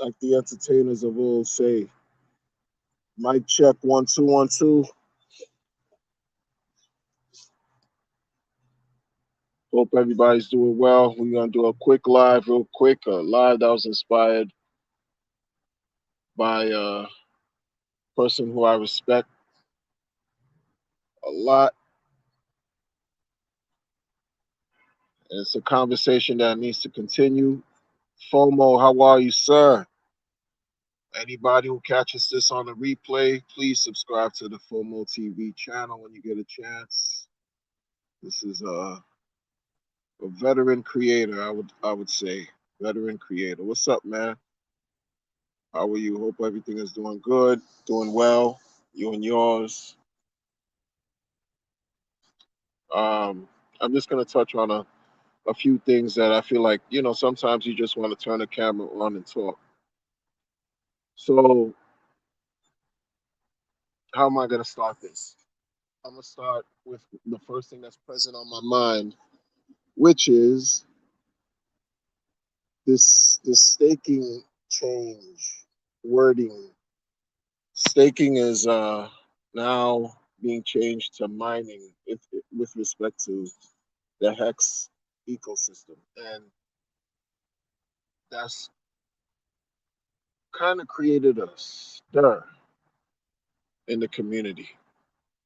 like the entertainers of old say. Mic check 1 2 1 2. Hope everybody's doing well. We're gonna do a quick live, real quick. A live that was inspired by a person who I respect a lot. And it's a conversation that needs to continue. FOMO, how are you, sir? Anybody who catches this on the replay, please subscribe to the FOMO TV channel when you get a chance. This is a veteran creator, I would say. Veteran creator. What's up, man? How are you? Hope everything is doing good, doing well. You and yours. Um, I'm just gonna touch on a few things that I feel like, sometimes you just want to turn the camera on and talk. So how am I gonna start this? I'm gonna start with the first thing that's present on my mind, which is this staking change wording. Staking is now being changed to mining with respect to the Hex ecosystem, and that's kind of created a stir in the community.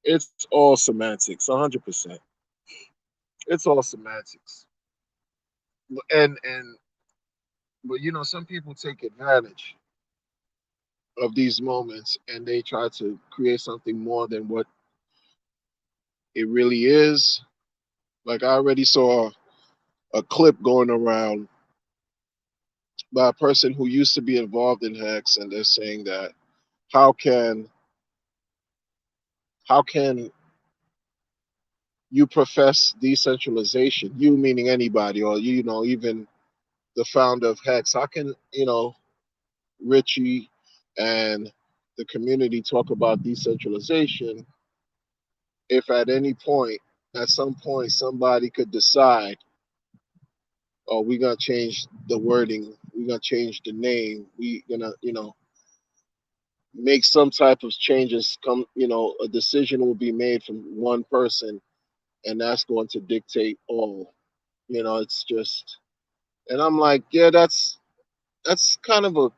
It's all semantics, 100%. It's all semantics, and but some people take advantage of these moments and they try to create something more than what it really is. Like I already saw a clip going around by a person who used to be involved in Hex, and they're saying that how can how can you profess decentralization? You meaning anybody, or even the founder of Hex. How can Richie and the community talk about decentralization if at some point, somebody could decide, oh, we're gonna change the wording, we're gonna change the name, we gonna, make some type of changes, a decision will be made from one person, and that's going to dictate all. It's just, and I'm like, yeah, that's kind of a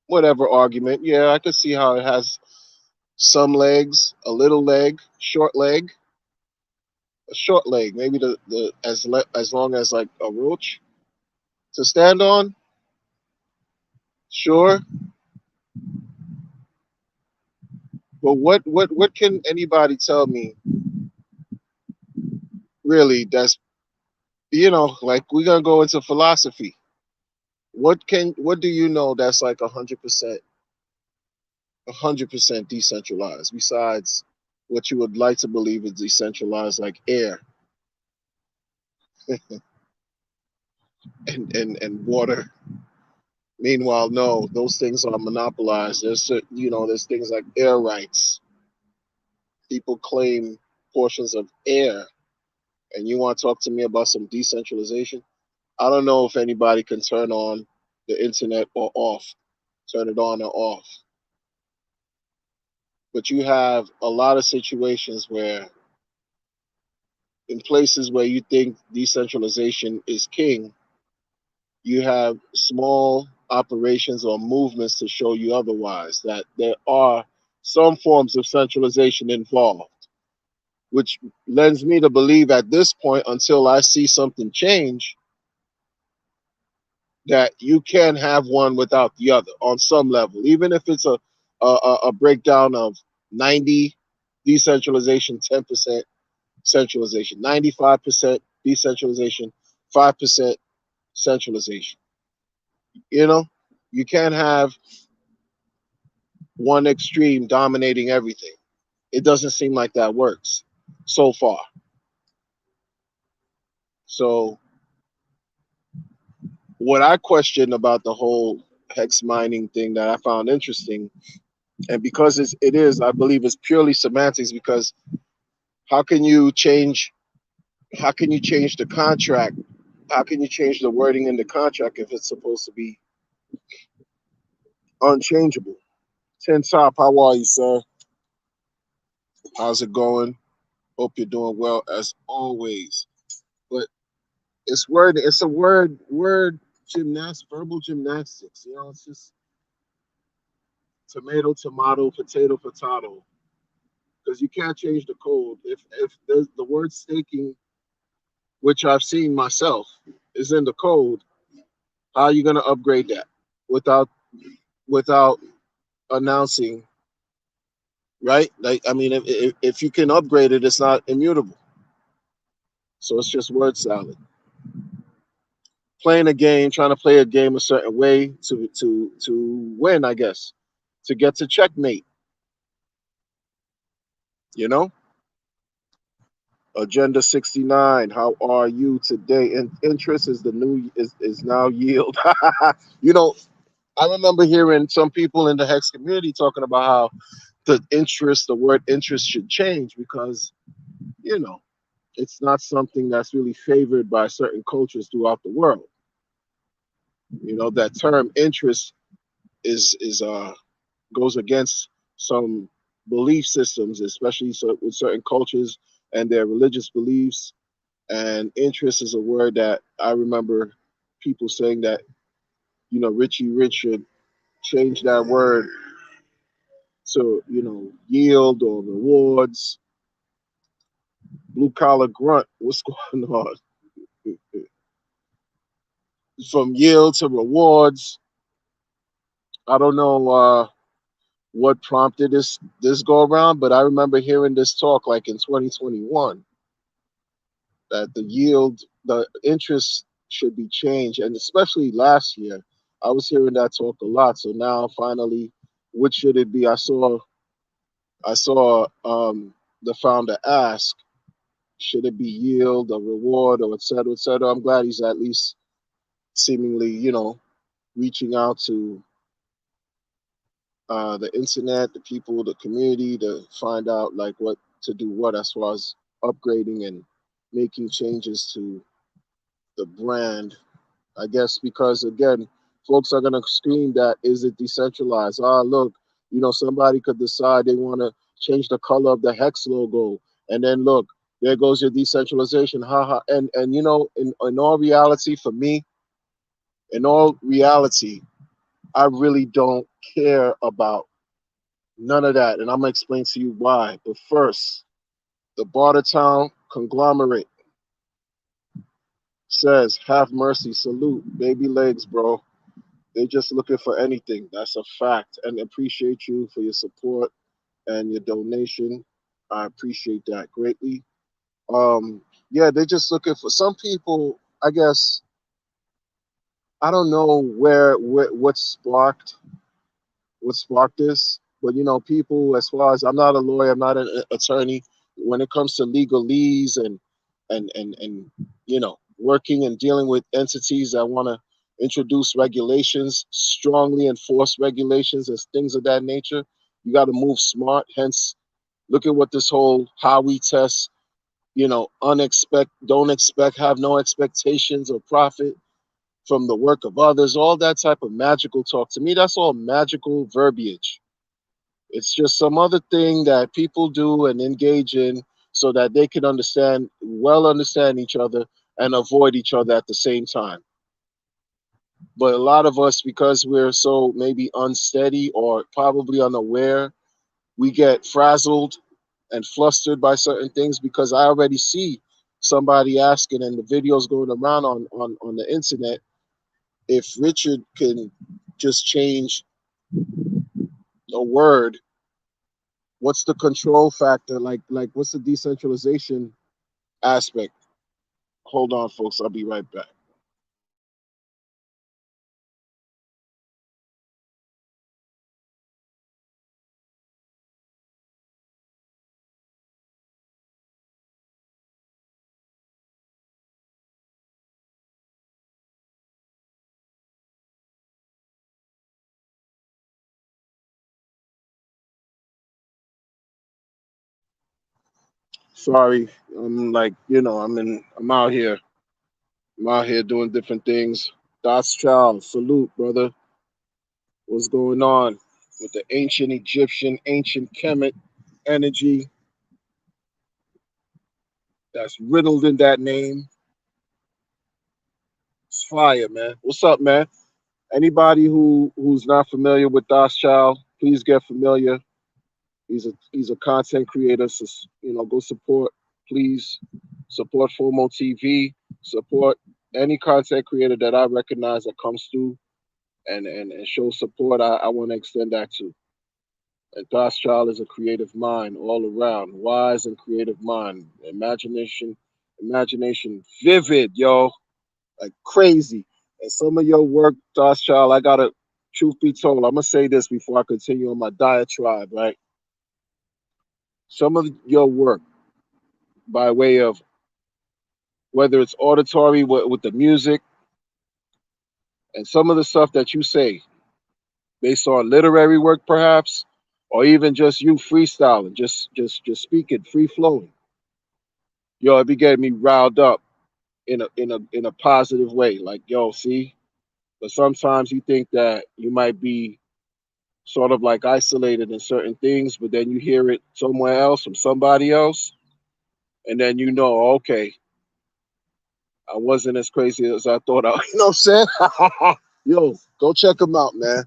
whatever argument. Yeah, I could see how it has some legs, a little leg, short leg, a short leg, maybe as long as like a roach to stand on. Sure, but what can anybody tell me really? That's like we're gonna go into philosophy. What do you know that's like 100% decentralized besides what you would like to believe is decentralized, like air and water. Meanwhile, no, those things are monopolized. There's things like air rights. People claim portions of air, and you want to talk to me about some decentralization? I don't know if anybody can turn on the internet or off, turn it on or off. But you have a lot of situations where, in places where you think decentralization is king, you have small operations or movements to show you otherwise, that there are some forms of centralization involved, which lends me to believe at this point, until I see something change, that you can have one without the other on some level, even if it's a breakdown of 90 decentralization, 10% centralization, 95% decentralization, 5% centralization. You know, you can't have one extreme dominating everything. It doesn't seem like that works so far. So, what I questioned about the whole hex mining thing that I found interesting, and because it is, I believe it's purely semantics, because how can you change how can you change the contract? How can you change the wording in the contract if it's supposed to be unchangeable. Ten Top, how are you, sir? How's it going? Hope you're doing well as always. But it's a word gymnast, verbal gymnastics. You know, it's just tomato, tomato, potato, potato. Because you can't change the code. If there's the word staking, which I've seen myself, is in the code, how are you gonna upgrade that without without announcing, right? Like I mean, if you can upgrade it, it's not immutable. So it's just word salad. Playing a game, trying to play a game a certain way to win, I guess, to get to checkmate. You know, Agenda 69. How are you today? And interest is the new is now yield. you know, I remember hearing some people in the hex community talking about how the word interest should change because you know it's not something that's really favored by certain cultures throughout the world. You know, that term interest is goes against some belief systems, especially with certain cultures and their religious beliefs. And interest is a word that I remember people saying that Richie Rich should change that word to yield or rewards. Blue collar grunt, what's going on? From yield to rewards. I don't know what prompted this go around, but I remember hearing this talk like in 2021 that the interest should be changed, and especially last year, I was hearing that talk a lot. So now, finally, what should it be? I saw the founder ask, should it be yield or reward or et cetera, et cetera. I'm glad he's at least seemingly, reaching out to the internet, the people, the community to find out like what to do what as far as upgrading and making changes to the brand. I guess because again, folks are gonna scream that is it decentralized? Ah, look, somebody could decide they want to change the color of the hex logo, and then look, there goes your decentralization. Ha ha. And in all reality, for me, in all reality, I really don't care about none of that, and I'm gonna explain to you why. But first, the Bartertown conglomerate says, "Have mercy, salute, baby legs, bro." They just looking for anything. That's a fact, and appreciate you for your support and your donation. I appreciate that greatly. Yeah, they're just looking for some people. I guess I don't know what sparked this. But people, as far as I'm not a lawyer, I'm not an attorney. When it comes to legalese and working and dealing with entities that want to introduce regulations, strongly enforce regulations, and things of that nature, you got to move smart. Hence, look at what this whole how we test. Don't expect, have no expectations of profit from the work of others. All that type of magical talk. To me, that's all magical verbiage. It's just some other thing that people do and engage in so that they can understand each other and avoid each other at the same time. But a lot of us, because we're so maybe unsteady or probably unaware, we get frazzled and flustered by certain things because I already see somebody asking and the videos going around on the internet if Richard can just change a word. What's the control factor? Like what's the decentralization aspect? Hold on, folks. I'll be right back. Sorry, I'm like, I'm out here. I'm out here doing different things. Dots Child, salute, brother. what's going on with the ancient Egyptian, ancient Kemet energy that's riddled in that name. It's fire, man. What's up, man? Anybody who's not familiar with Das Child, please get familiar. He's a content creator, so go support. Please support FOMO TV. Support any content creator that I recognize that comes through and show support. I want to extend that to. And Das Child is a creative mind all around, wise and creative mind, imagination vivid, yo, like crazy. And some of your work, Das Child, I gotta, truth be told, I'm gonna say this before I continue on my diatribe, right? Some of your work, by way of whether it's auditory with the music, and some of the stuff that you say, based on literary work, perhaps, or even just you freestyling, just speaking, free flowing. Yo, it be getting me riled up in a positive way. Like, yo, see, but sometimes you think that you might be sort of like isolated in certain things, but then you hear it somewhere else from somebody else, and then you know, okay, I wasn't as crazy as I thought I. You know what I'm saying? Yo, go check them out, man.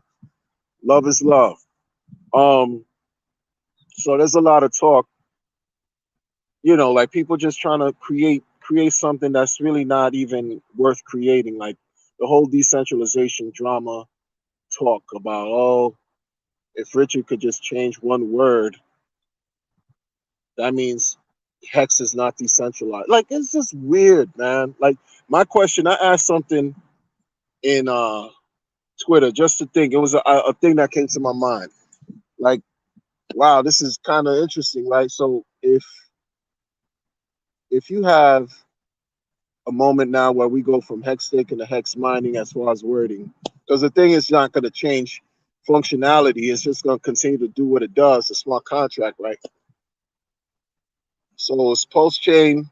Love is love. Um, so there's a lot of talk, like people just trying to create something that's really not even worth creating. Like the whole decentralization drama talk about, oh, if Richard could just change one word, that means Hex is not decentralized. Like it's just weird, man. Like my question, I asked something in Twitter just to think. It was a thing that came to my mind. Like, wow, this is kind of interesting, right? So if you have a moment now where we go from hex staking to hex mining as far as wording, because the thing is not going to change functionality. It's just going to continue to do what it does. A smart contract, right? So it's post chain.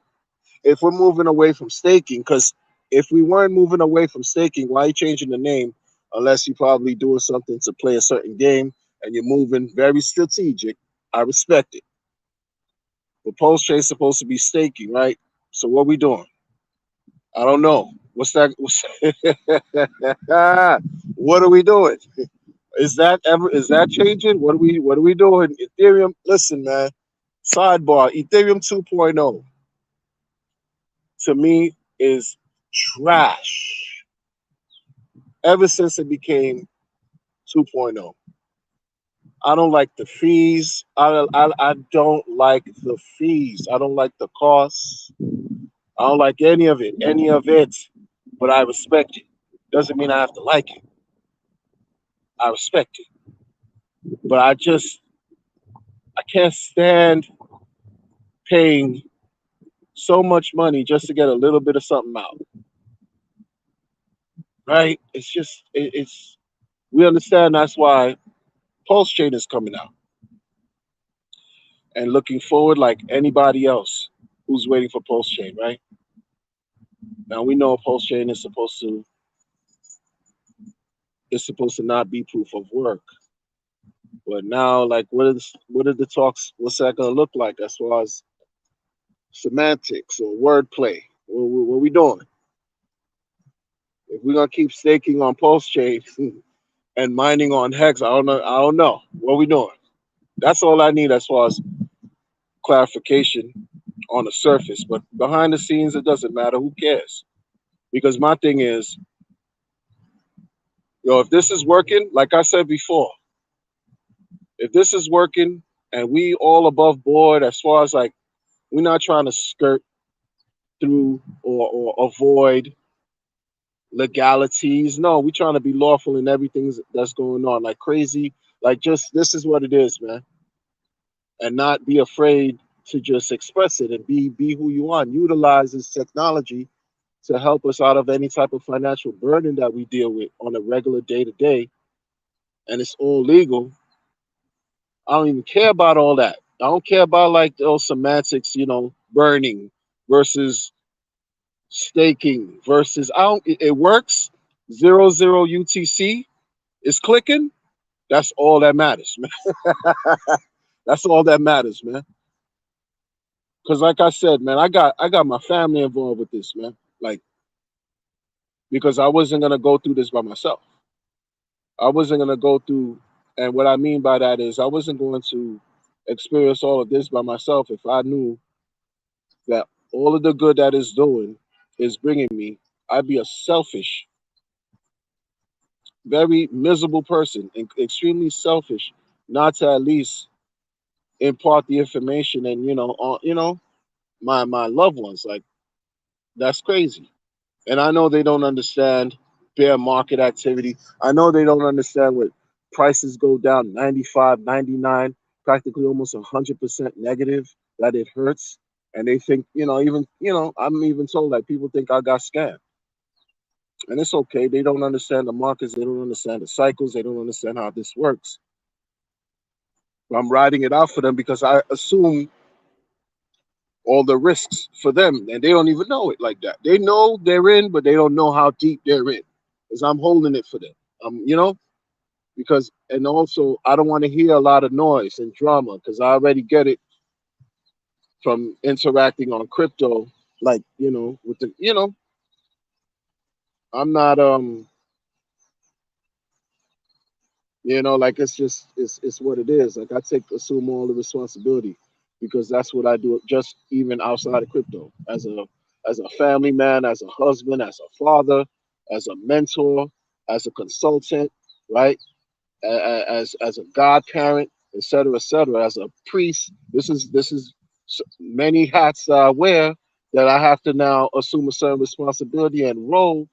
If we're moving away from staking, because if we weren't moving away from staking, why are you changing the name? Unless you're probably doing something to play a certain game and you're moving very strategic. I respect it. But post chain is supposed to be staking, right? So what we doing? I don't know. What's that? What are we doing? Is that changing? What are we doing? Ethereum, listen, man. Sidebar, Ethereum 2.0 to me is trash ever since it became 2.0. I don't like the fees. I don't like the fees. I don't like the costs. I don't like any of it. But I respect it. Doesn't mean I have to like it. I respect it. But I can't stand paying so much money just to get a little bit of something out. Right? It's just it's we understand that's why Pulse Chain is coming out and looking forward like anybody else who's waiting for Pulse Chain, right? Now we know Pulse Chain is supposed to not be proof of work. But now, like, what are the talks? What's that gonna look like as far as semantics or wordplay? What we doing? If we're gonna keep staking on Pulse Chain and mining on Hex, I don't know. I don't know what we doing. That's all I need as far as clarification on the surface. But behind the scenes, it doesn't matter. Who cares? Because my thing is, if this is working, like I said before, if this is working and we all above board as far as like we're not trying to skirt through or avoid legalities. No, we're trying to be lawful in everything that's going on. Like crazy, like just this is what it is, man. And not be afraid to just express it and be who you are and utilize this technology to help us out of any type of financial burden that we deal with on a regular day to day. And it's all legal. I don't even care about all that. I don't care about like those semantics, burning versus staking versus I don't it works. 00 UTC is clicking. That's all that matters, man. That's all that matters, man. Because like I said, man, I got my family involved with this, man. Like, because I wasn't gonna go through this by myself. I wasn't gonna go through, and what I mean by that is I wasn't going to experience all of this by myself if I knew that all of the good that it's doing is bringing me. I'd be a selfish, very miserable person, and extremely selfish, not to at least impart the information and my loved ones. Like, that's crazy. And I know they don't understand bear market activity. I know they don't understand what prices go down 95, 99, practically almost 100% negative, that it hurts. And they think, I'm even told that people think I got scammed. And it's okay. They don't understand the markets. They don't understand the cycles. They don't understand how this works. But I'm riding it out for them because I assume all the risks for them, and they don't even know it like that. They know they're in, but they don't know how deep they're in. Because I'm holding it for them. Because and also I don't want to hear a lot of noise and drama because I already get it from interacting on crypto. Like with the I'm not like it's what it is. Like I assume all the responsibility because that's what I do. Just even outside of crypto, as a family man, as a husband, as a father, as a mentor, as a consultant, right? As a godparent, et cetera, as a priest. This is many hats that I wear that I have to now assume a certain responsibility and role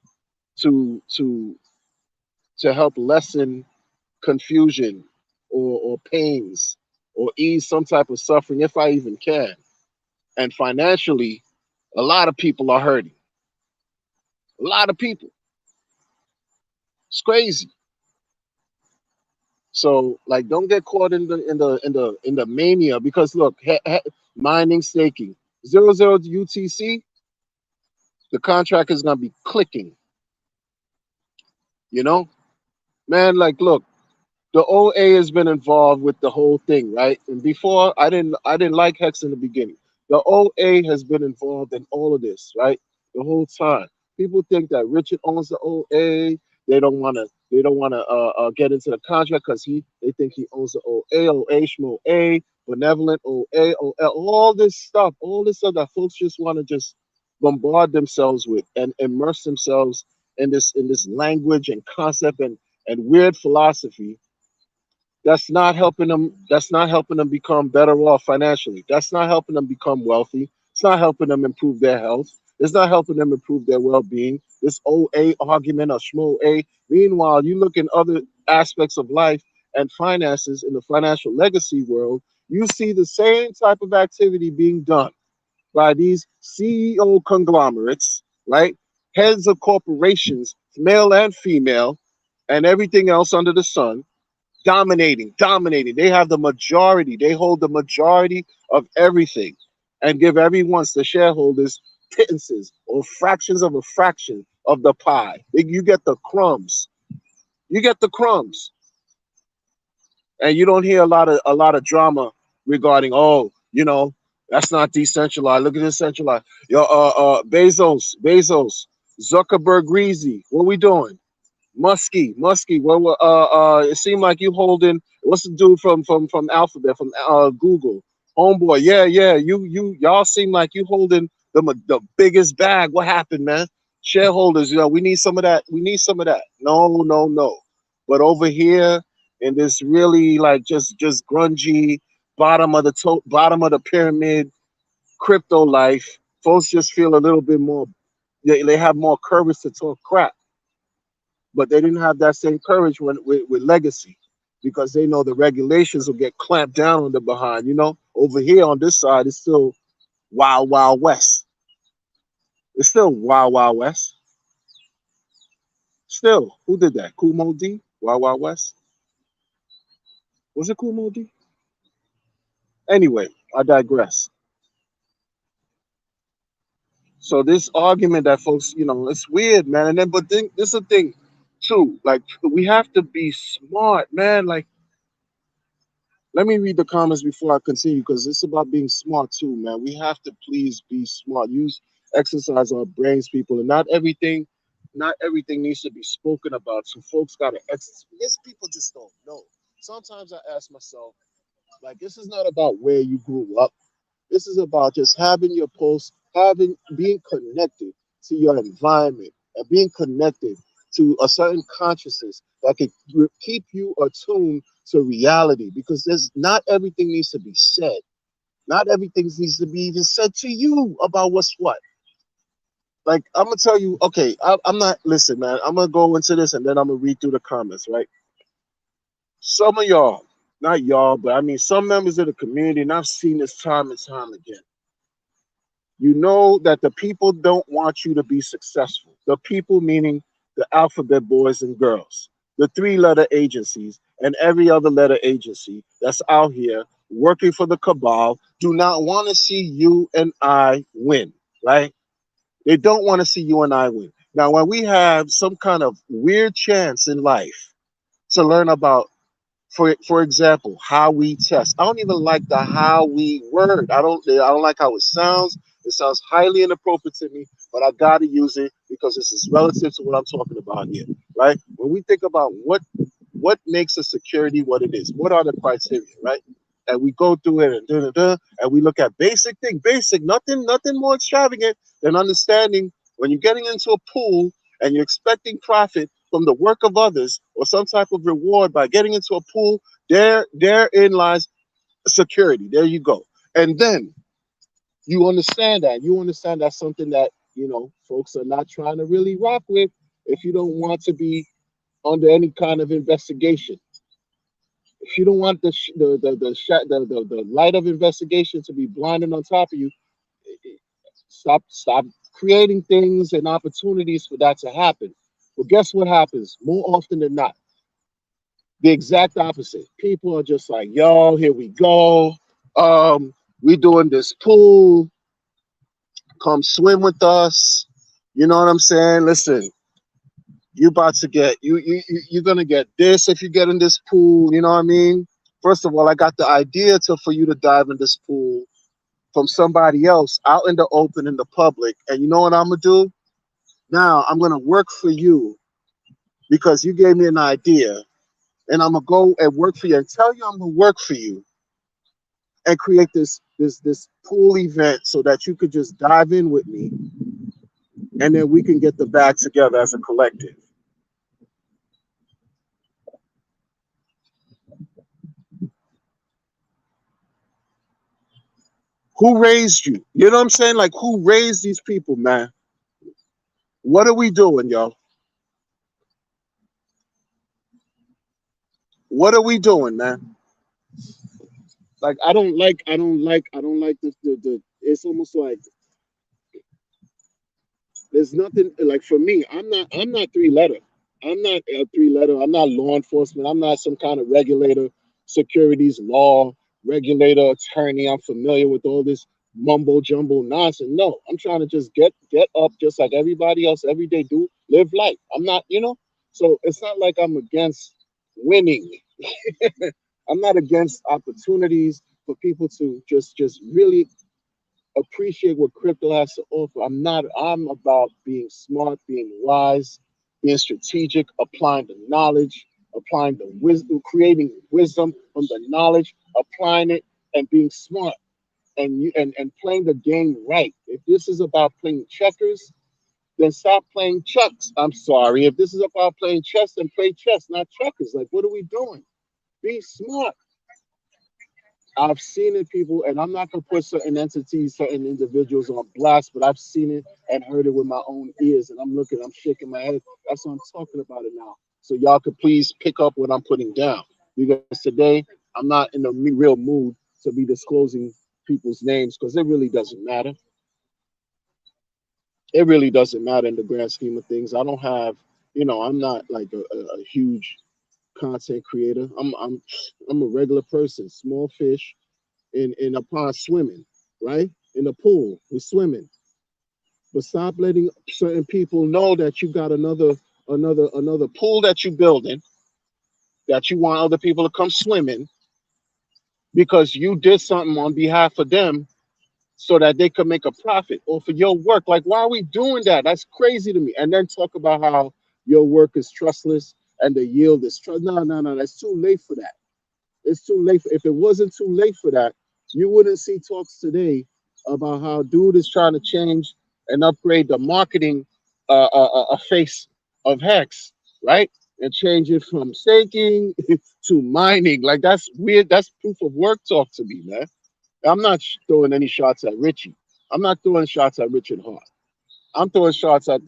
to help lessen confusion or pains or ease some type of suffering if I even can. And financially, a lot of people are hurting. A lot of people. It's crazy. So like, don't get caught in the mania because look, mining staking 00 UTC, the contract is gonna be clicking. You know, man. Like, look, the OA has been involved with the whole thing, right? And before, I didn't like Hex in the beginning. The OA has been involved in all of this, right? The whole time. People think that Richard owns the OA. They don't want to get into the contract because they think he owns the OA, Shmo A, benevolent OA, all this stuff that folks just want to just bombard themselves with and immerse themselves in this language and concept and weird philosophy that's not helping them become better off financially. That's not helping them become wealthy. It's not helping them improve their health. It's not helping them improve their well-being. This OA argument or schmo A. Meanwhile, you look in other aspects of life and finances in the financial legacy world, you see the same type of activity being done by these CEO conglomerates, right? Heads of corporations, male and female, and everything else under the sun, dominating. They have the majority. They hold the majority of everything and give everyone's the shareholders pittances or fractions of a fraction of the pie. You get the crumbs. You get the crumbs. And you don't hear a lot of drama regarding, that's not decentralized. Look at this centralized. Yo, Bezos, Zuckerberg, Greasy. What we doing? Muskie. Well, it seemed like you holding. What's the dude from Alphabet, from Google? Homeboy, yeah. Y'all seem like you holding the biggest bag. What happened, man? Shareholders, we need some of that. We need some of that. No, no, no. But over here in this really like just grungy bottom of the pyramid crypto life, folks just feel a little bit more. They have more courage to talk crap, but they didn't have that same courage with legacy because they know the regulations will get clamped down on the behind. Over here on this side, it's still wild west. It's still wild west. Still, who did that? Kumo D? Wild west? Was it Kumo D? Anyway, I digress. So this argument that folks, it's weird, man. And then, but this is the thing. too. Like we have to be smart, man. Like let me read the comments before I continue because it's about being smart too, man. We have to please be smart. Use exercise our brains, people, and not everything needs to be spoken about. So folks gotta exercise. Yes, people just don't know. Sometimes I ask myself, like, this is not about where you grew up. This is about just having your pulse, having being connected to your environment and being connected to a certain consciousness that can keep you attuned to reality. Because there's not everything needs to be said. Not everything needs to be even said to you about what's what. Like I'm gonna tell you, okay, I'm not. Listen, man. I'm gonna go into this and then I'm gonna read through the comments, right? Some of y'all, not y'all, but I mean some members of the community, and I've seen this time and time again. You know that the people don't want you to be successful. The people, meaning the alphabet boys and girls, the three-letter agencies, and every other letter agency that's out here working for the cabal, do not want to see you and I win, right? They don't want to see you and I win. Now, when we have some kind of weird chance in life to learn about, for example, how we test. I don't even like the how we word. I don't like how it sounds. It sounds highly inappropriate to me, but I gotta use it because this is relative to what I'm talking about here. Right? When we think about what makes a security what it is, what are the criteria, right? And we go through it and and we look at basic thing, basic, nothing more extravagant than understanding when you're getting into a pool and you're expecting profit from the work of others or some type of reward by getting into a pool, therein lies security. There you go. And then you understand that. You understand that's something that, folks are not trying to really rock with if you don't want to be under any kind of investigation. If you don't want the light of investigation to be blinding on top of you, stop creating things and opportunities for that to happen. But guess what happens more often than not? The exact opposite. People are just like, yo, here we go. We doing this pool. Come swim with us. You know what I'm saying? Listen, you about to get you're gonna get this if you get in this pool. You know what I mean? First of all, I got the idea for you to dive in this pool from somebody else out in the open in the public. And you know what I'm gonna do? Now I'm gonna work for you because you gave me an idea, and I'm gonna go and work for you and tell you I'm gonna work for you and create this pool event so that you could just dive in with me, and then we can get the bag together as a collective. Who raised you? You know what I'm saying? Like who raised these people, man? What are we doing, y'all? What are we doing, man? Like I don't like the it's almost like there's nothing like for me. I'm not three letter. I'm not a three letter. I'm not law enforcement. I'm not some kind of regulator, securities law regulator, attorney. I'm familiar with all this mumbo jumbo nonsense. No, I'm trying to just get up just like everybody else every day do, live life. I'm not. So it's not like I'm against winning. I'm not against opportunities for people to just really appreciate what crypto has to offer. I'm about being smart, being wise, being strategic, applying the knowledge, applying the wisdom, creating wisdom from the knowledge, applying it and being smart and playing the game right. If this is about playing checkers, then stop playing chucks. I'm sorry. If this is about playing chess, then play chess, not checkers. Like, what are we doing? Be smart. I've seen it, people, and I'm not gonna put certain entities, certain individuals on blast, but I've seen it and heard it with my own ears, and I'm shaking my head. That's what I'm talking about it now. So y'all could please pick up what I'm putting down because today I'm not in the real mood to be disclosing people's names because it really doesn't matter. It really doesn't matter in the grand scheme of things. I don't have, I'm not like a huge content creator. I'm a regular person, small fish in a pond swimming, right? In a pool, we're swimming. But stop letting certain people know that you got another pool that you building that you want other people to come swim in because you did something on behalf of them so that they could make a profit or for your work. Like, why are we doing that? That's crazy to me. And then talk about how your work is trustless and the yield is trust. No, no, no. That's too late for that. It's too late. If it wasn't too late for that, you wouldn't see talks today about how dude is trying to change and upgrade the marketing face of Hex, right? And change it from staking to mining. Like that's weird. That's proof of work talk to me, man. I'm not throwing any shots at Richie. I'm not throwing shots at Richard Hart. I'm throwing shots at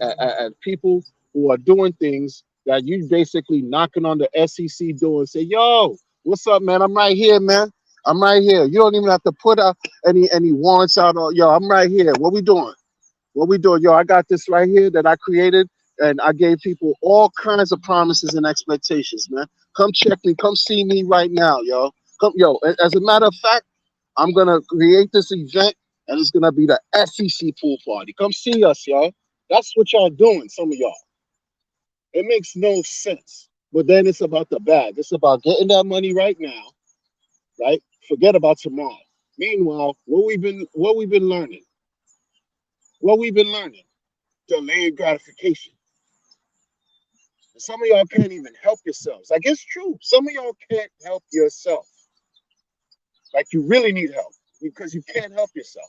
people who are doing things that you basically knocking on the SEC door and say, "Yo, what's up, man? I'm right here, man. I'm right here. You don't even have to put out any warrants out. Or yo, I'm right here. What we doing? What we doing? Yo, I got this right here that I created, and I gave people all kinds of promises and expectations, man. Come check me. Come see me right now, yo. Come, yo. As a matter of fact, I'm gonna create this event, and it's gonna be the SEC pool party. Come see us, y'all. That's what y'all doing. Some of y'all. It makes no sense. But then it's about the bag. It's about getting that money right now, right? Forget about tomorrow. Meanwhile, what we've been learning, what we've been learning, delayed gratification. And some of y'all can't even help yourselves. Like it's true. Some of y'all can't help yourself. Like you really need help because you can't help yourself.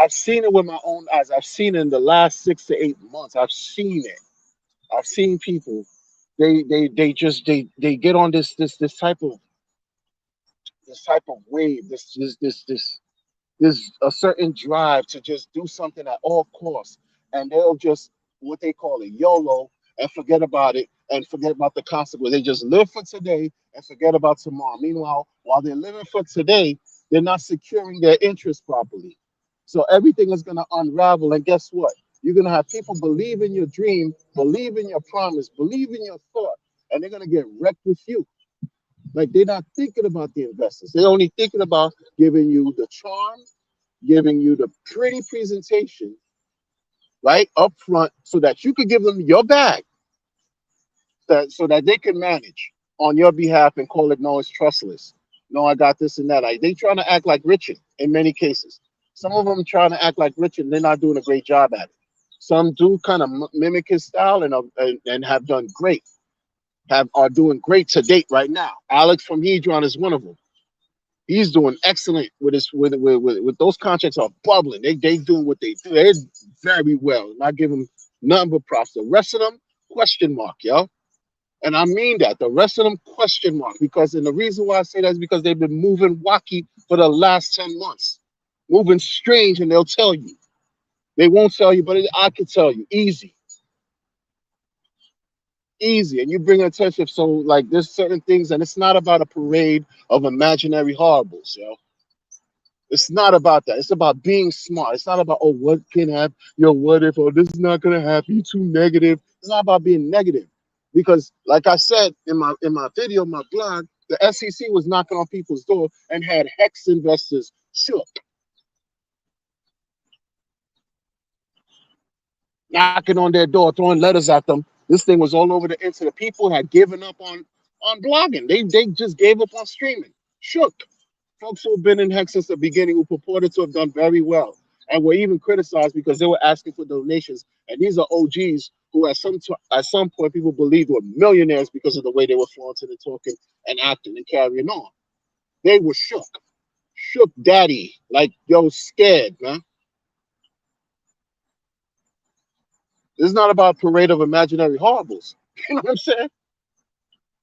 I've seen it with my own eyes. I've seen it in the last 6 to 8 months. I've seen it. I've seen people. They get on this type of wave. There's a certain drive to just do something at all costs, and they'll just what they call it YOLO and forget about it and forget about the consequence. They just live for today and forget about tomorrow. Meanwhile, while they're living for today, they're not securing their interests properly. So everything is going to unravel. And guess what? You're going to have people believe in your dream, believe in your promise, believe in your thought, and they're going to get wrecked with you. Like they're not thinking about the investors. They're only thinking about giving you the charm, giving you the pretty presentation, right, up front, so that you could give them your bag, so that they can manage on your behalf and call it no, it's trustless. No, I got this and that. They trying to act like Richard in many cases. Some of them trying to act like Richard, and they're not doing a great job at it. Some do kind of mimic his style and have done great, are doing great to date right now. Alex from Hedron is one of them. He's doing excellent with his with those contracts are bubbling. They doing what they do. They're very well. And I give them nothing but props. The rest of them, question mark, yo. And I mean that. The rest of them, question mark. Because and the reason why I say that is because they've been moving wacky for the last 10 months. Moving strange, and they'll tell you. They won't tell you, but I can tell you. Easy. Easy. And you bring attention. So like there's certain things, and it's not about a parade of imaginary horribles, yo. It's not about that. It's about being smart. It's not about, oh, what can happen? Yo, what if, oh, this is not gonna happen? You too negative. It's not about being negative. Because like I said in my video, my blog, the SEC was knocking on people's door and had Hex investors shook, knocking on their door, throwing letters at them. This thing was all over the internet. People had given up on blogging. They just gave up on streaming. Shook. Folks who have been in Hex since the beginning who purported to have done very well and were even criticized because they were asking for donations. And these are OGs who at some point people believed were millionaires because of the way they were flaunting and talking and acting and carrying on. They were shook. Shook daddy. Like, yo, scared, man. This is not about parade of imaginary horribles. You know what I'm saying?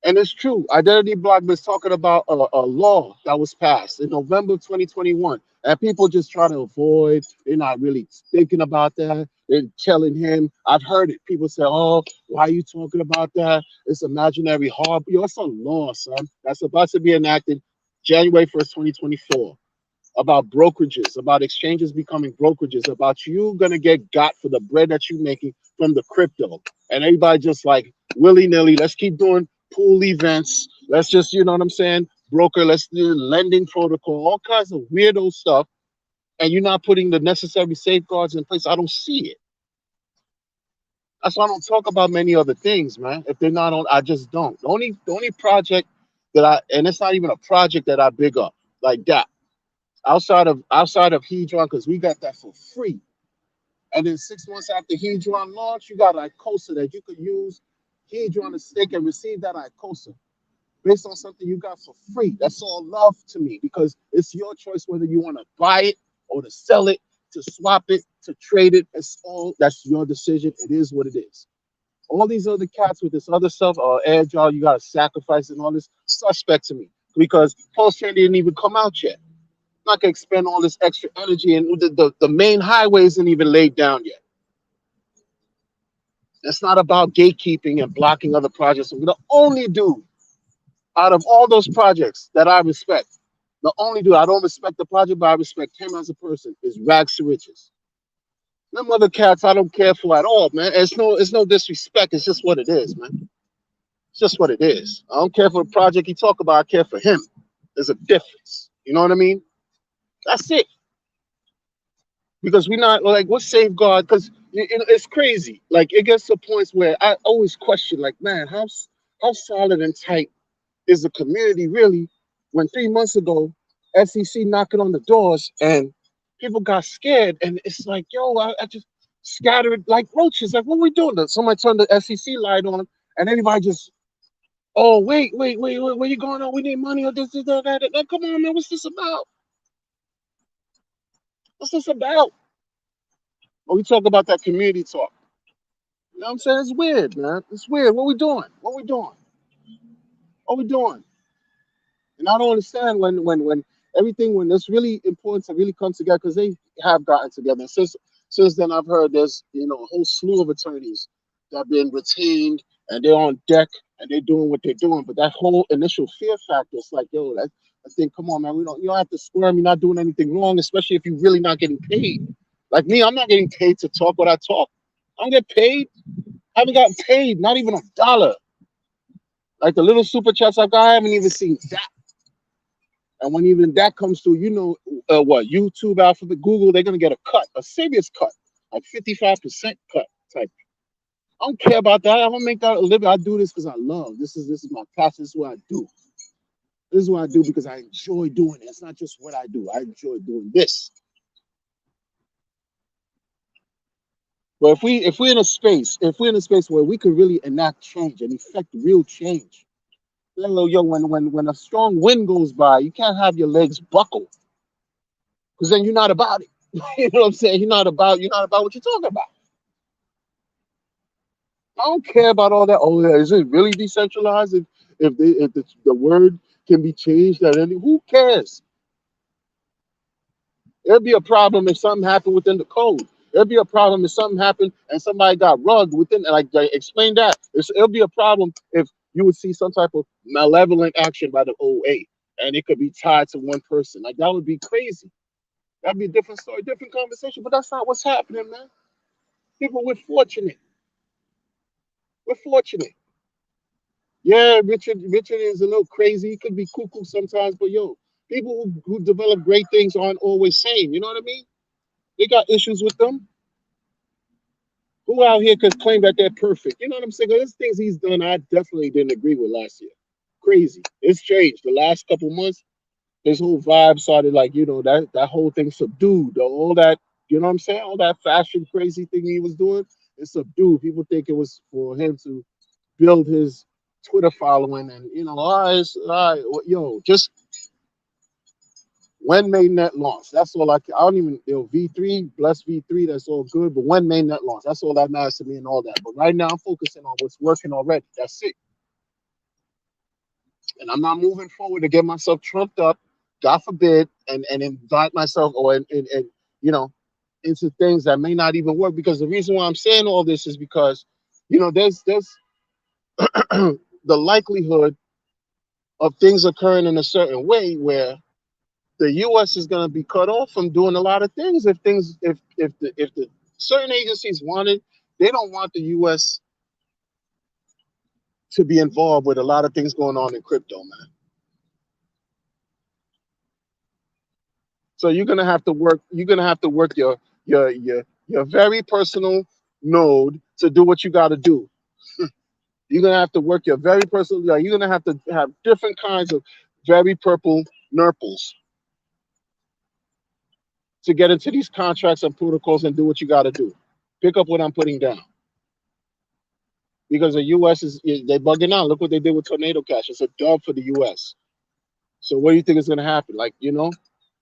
And it's true. Identity Block was talking about a law that was passed in November 2021. And people just try to avoid. They're not really thinking about that. They're telling him. I've heard it. People say, oh, why are you talking about that? It's imaginary harm. Yo, it's a law, son. That's about to be enacted January 1st, 2024. About brokerages, about exchanges becoming brokerages, about you gonna get got for the bread that you're making from the crypto. And everybody just like willy-nilly, let's keep doing pool events. Let's just, you know what I'm saying? Broker, let's do lending protocol, all kinds of weirdo stuff. And you're not putting the necessary safeguards in place. I don't see it. That's why I don't talk about many other things, man. If they're not on, I just don't. The only project that and it's not even a project that I big up like that outside of Hedron, because we got that for free. And then 6 months after Hedron launch, you got ICOSA that you could use Hedron to stake and receive that ICOSA based on something you got for free. That's all love to me because it's your choice whether you want to buy it or to sell it, to swap it, to trade it. That's your decision. It is what it is. All these other cats with this other stuff, agile, you gotta sacrifice and all this suspect to me because Pulse Chain didn't even come out yet. I'm not gonna expend all this extra energy and the main highway isn't even laid down yet. It's not about gatekeeping and blocking other projects. The only dude out of all those projects that I respect, the only dude I don't respect the project, but I respect him as a person is Rags to Riches. Them other cats I don't care for at all, man. It's no disrespect. It's just what it is, man. It's just what it is. I don't care for the project he talk about. I care for him. There's a difference. You know what I mean? That's it. Because we're not like what safeguard. Because it's crazy. Like it gets to points where I always question, like, man, how solid and tight is the community really? When 3 months ago, SEC knocking on the doors and people got scared, and it's like, yo, I just scattered like roaches. Like, what are we doing? Somebody turned the SEC light on, and everybody just, oh, wait, where you going on? We need money or this, that. Come on, man, what's this about? What's this about? When we talk about that community talk, you know what I'm saying? It's weird, man. It's weird. What we doing? What we doing? What we doing? And I don't understand when everything when it's really important to really come together because they have gotten together. And since then I've heard there's a whole slew of attorneys that have been retained and they're on deck and they're doing what they're doing. But that whole initial fear factor, it's like, yo, I think, come on, man, you don't have to squirm. You're not doing anything wrong, especially if you're really not getting paid. Like me, I'm not getting paid to talk what I talk. I don't get paid. I haven't gotten paid, not even a dollar. Like the little super chats I got, I haven't even seen that. And when even that comes through, what YouTube, Alphabet, Google, they're gonna get a cut, a serious cut, like 55% cut type. I don't care about that. I'm gonna make that a living. I do this because I love. This is my passion. This is what I do. This is what I do because I enjoy doing it. It's not just what I do. I enjoy doing this. But if we're in a space where we can really enact change and effect real change, yo, when a strong wind goes by, you can't have your legs buckle because then you're not about it. You know what I'm saying? You're not about what you're talking about. I don't care about all that. Oh, yeah, is it really decentralized? If the word can be changed at any, who cares? It'd be a problem if something happened within the code. It'd be a problem if something happened and somebody got rugged within. Like explain that. It'll be a problem if you would see some type of malevolent action by the OA, and it could be tied to one person. Like that would be crazy. That'd be a different story, different conversation. But that's not what's happening, man. People, we're fortunate. We're fortunate. Yeah, Richard is a little crazy. He could be cuckoo sometimes, but yo, people who develop great things aren't always sane. You know what I mean? They got issues with them. Who out here could claim that they're perfect? You know what I'm saying? There's things he's done I definitely didn't agree with last year. Crazy. It's changed. The last couple months, his whole vibe started like, that whole thing subdued. All that, you know what I'm saying? All that fashion crazy thing he was doing, it's subdued. People think it was for him to build his Twitter following and all right, yo, just when mainnet launch. That's all I don't even V3, bless V3, that's all good. But when mainnet launch, that's all that matters to me and all that. But right now I'm focusing on what's working already. That's it. And I'm not moving forward to get myself trumped up, God forbid, and invite myself or and you know into things that may not even work. Because the reason why I'm saying all this is because there's the likelihood of things occurring in a certain way where the U.S. is going to be cut off from doing a lot of things if the certain agencies wanted, they don't want the U.S. to be involved with a lot of things going on in crypto, man. So you're gonna have to work. You're gonna have to work your very personal node to do what you got to do. You're gonna have to work your very personal. Like, you're gonna have to have different kinds of very purple nurples to get into these contracts and protocols and do what you got to do. Pick up what I'm putting down because the U.S. is they bugging out. Look what they did with Tornado Cash. It's a dub for the U.S. So what do you think is gonna happen? Like,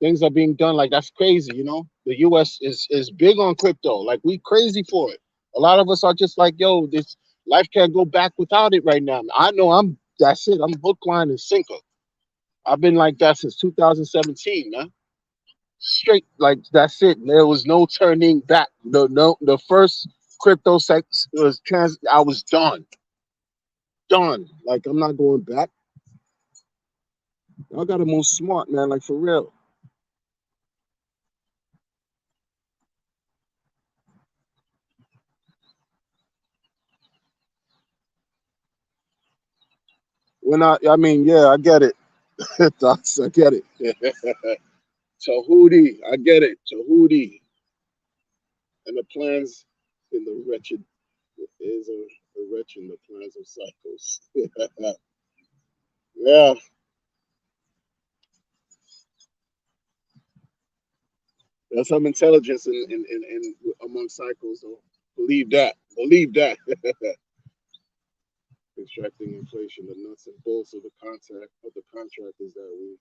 things are being done like that's crazy. The U.S. is big on crypto. Like, we crazy for it. A lot of us are just like, yo, this life can't go back without it right now. I know that's it. I'm hook, line, and sinker. I've been like that since 2017, man. Straight, like, that's it. There was no turning back. The first crypto sex was I was done. Done. Like, I'm not going back. I gotta move smart, man. Like, for real. I mean, yeah, I get it. Docs, I get it. Tahuti, I get it. Tahuti. And the plans in the wretched is a wretched in the plans of cycles. Yeah, there's some intelligence in among cycles, though. Believe that. Believe that. Extracting inflation, the nuts and bolts of the contract is that we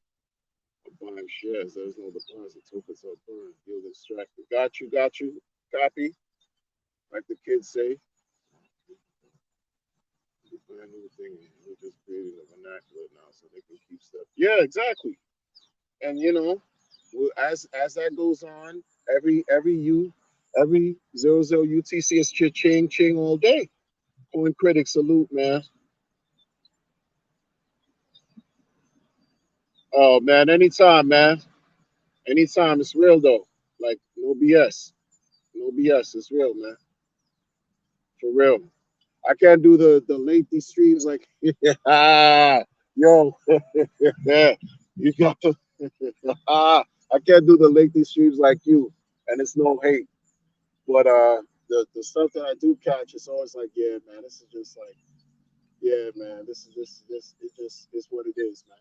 are buying shares. There's no deposit, tokens are burned, yield extracted. Got you. Copy, like the kids say. Brand new thing. We're just creating a vernacular now so they can keep stuff. Yeah, exactly. And as that goes on, every 00 UTC is ching ching all day. Coin critic salute, man. Oh man, anytime, man. Anytime. It's real though. Like, no BS. No BS. It's real, man. For real. I can't do the lengthy streams like yo. Yeah. You got to I can't do the lengthy streams like you. And it's no hate. But the stuff that I do catch, it's always like, yeah, man, this is just like, yeah, man, this it just is what it is, man.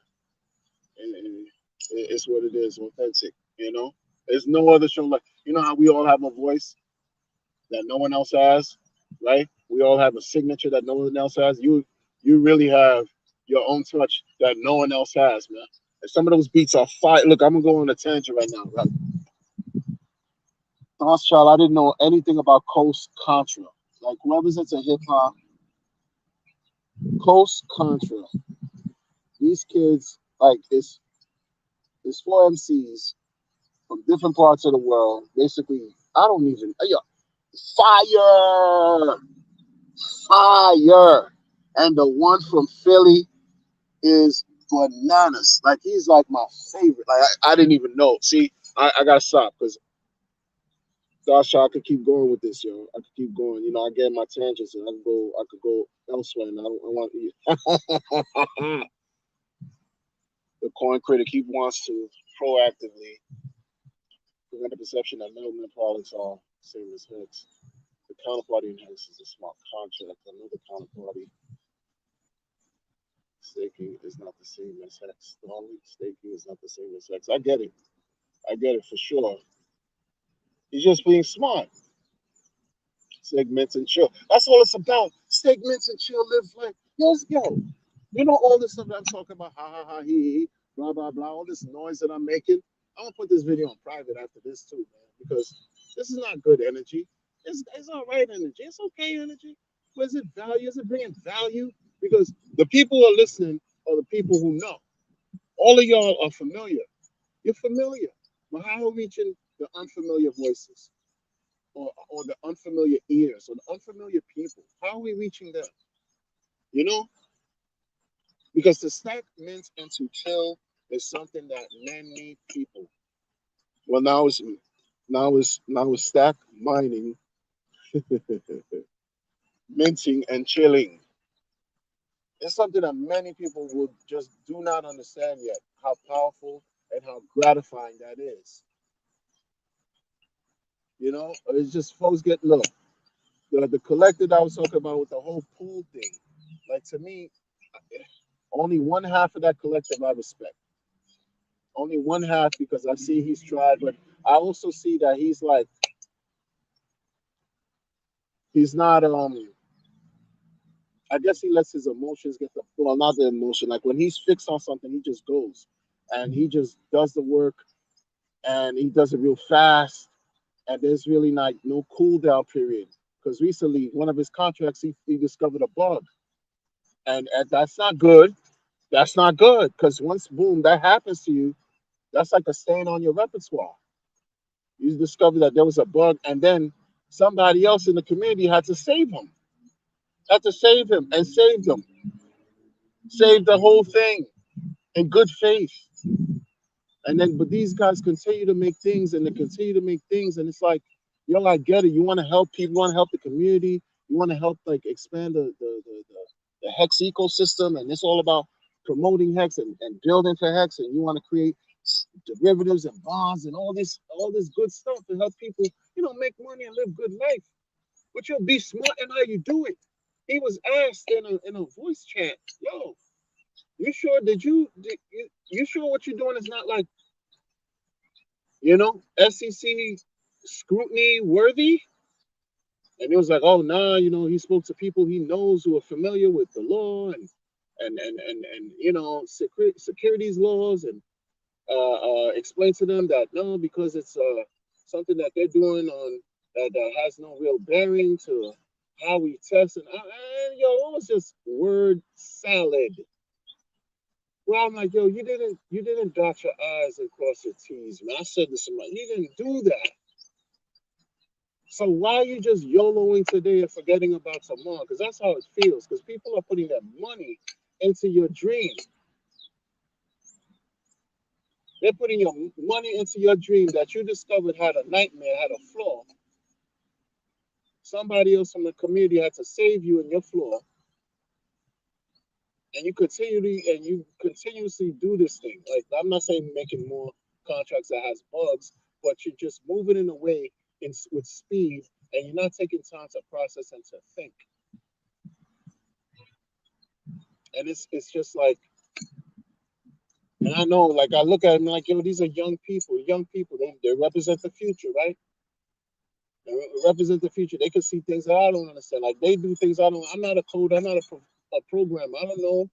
And it's what it is, authentic. There's no other show like, how we all have a voice that no one else has, right? We all have a signature that no one else has. You really have your own touch that no one else has, man. And some of those beats are fire. Look, I'm gonna go on a tangent right now. Right? Last child, I didn't know anything about Coast Contra. Like, whoever's into hip hop, Coast Contra. These kids, like, it's four MCs from different parts of the world. Basically, I don't even. Yo, fire, fire, and the one from Philly is bananas. Like, he's like my favorite. Like, I didn't even know. See, I gotta stop because Dasha, I could keep going with this, yo. I could keep going. I get my tangents and I could go elsewhere, and I want the coin critic. He wants to proactively prevent the perception that middlemen products are same as heads. The counterparty enhances a smart contract. Another counterparty staking is not the same as hex. Stalling staking is not the same as hex. I get it. I get it for sure. He's just being smart. Segments and chill. That's all it's about. Segments and chill. Live like, let's go. All this stuff that I'm talking about, ha ha ha, he, blah blah blah, all this noise that I'm making. I'm gonna put this video on private after this too, man, because this is not good energy. It's all right energy. It's okay energy. But is it value? Is it bringing value? Because the people who are listening are the people who know. All of y'all are familiar. You're familiar. But how are we reaching the unfamiliar voices? Or the unfamiliar ears or the unfamiliar people. How are we reaching them? You know, because to stack mint into chill is something that many people. Well, now it's stack mining, minting and chilling. It's something that many people would just do not understand yet. How powerful and how gratifying that is. It's just folks get low. the collective I was talking about with the whole pool thing. Like to me, only one half of that collective I respect. Only one half because I see he's tried, but I also see that he's like he's not I guess he lets his emotions get the well, not the emotion. Like when he's fixed on something, he just goes and he just does the work and he does it real fast. And there's really not no cool down period. Because recently, one of his contracts, he discovered a bug, and that's not good. That's not good because once boom that happens to you, that's like a stain on your repertoire. You discover that there was a bug, and then somebody else in the community had to save him. Had to save him and saved him. Saved the whole thing in good faith. And then, but these guys continue to make things and they continue to make things. And it's like, yo, I get it. You want to help people, you want to help the community, you want to help like expand the Hex ecosystem. And it's all about promoting Hex and building for Hex. And you want to create derivatives and bonds and all this good stuff to help people, make money and live good life. But you'll be smart in how you do it. He was asked in a voice chat, yo, you sure you sure what you're doing is not like SEC scrutiny worthy? And it was like, oh no, he spoke to people he knows who are familiar with the law and securities laws and explain to them that no, because it's something that they're doing on that has no real bearing to how we test and it was just word salad. Well, I'm like, yo, you didn't dot your I's and cross your T's, man. I said to somebody, you didn't do that. So why are you just YOLOing today and forgetting about tomorrow? Because that's how it feels. Because people are putting their money into your dream. They're putting your money into your dream that you discovered had a nightmare, had a flaw. Somebody else from the community had to save you in your flaw. And you continuously do this thing. Like I'm not saying making more contracts that has bugs, but you're just moving in a way with speed, and you're not taking time to process and to think. And it's just like, and I know, like I look at them like, these are young people. Young people, they represent the future, right? They represent the future. They can see things that I don't understand. Like they do things I don't. I'm not a coder. I'm not a programmer. I don't know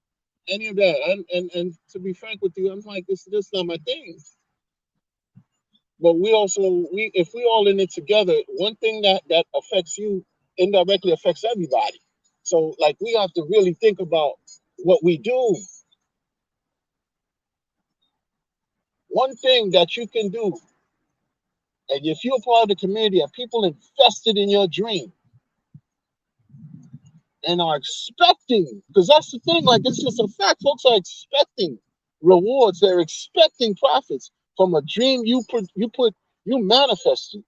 any of that. And to be frank with you, I'm like, this is not my thing. But if we all in it together, one thing that affects you indirectly affects everybody. So like we have to really think about what we do. One thing that you can do, and if you're part of the community and people invested in your dream and are expecting, because that's the thing, like it's just a fact, folks are expecting rewards, they're expecting profits from a dream you manifested.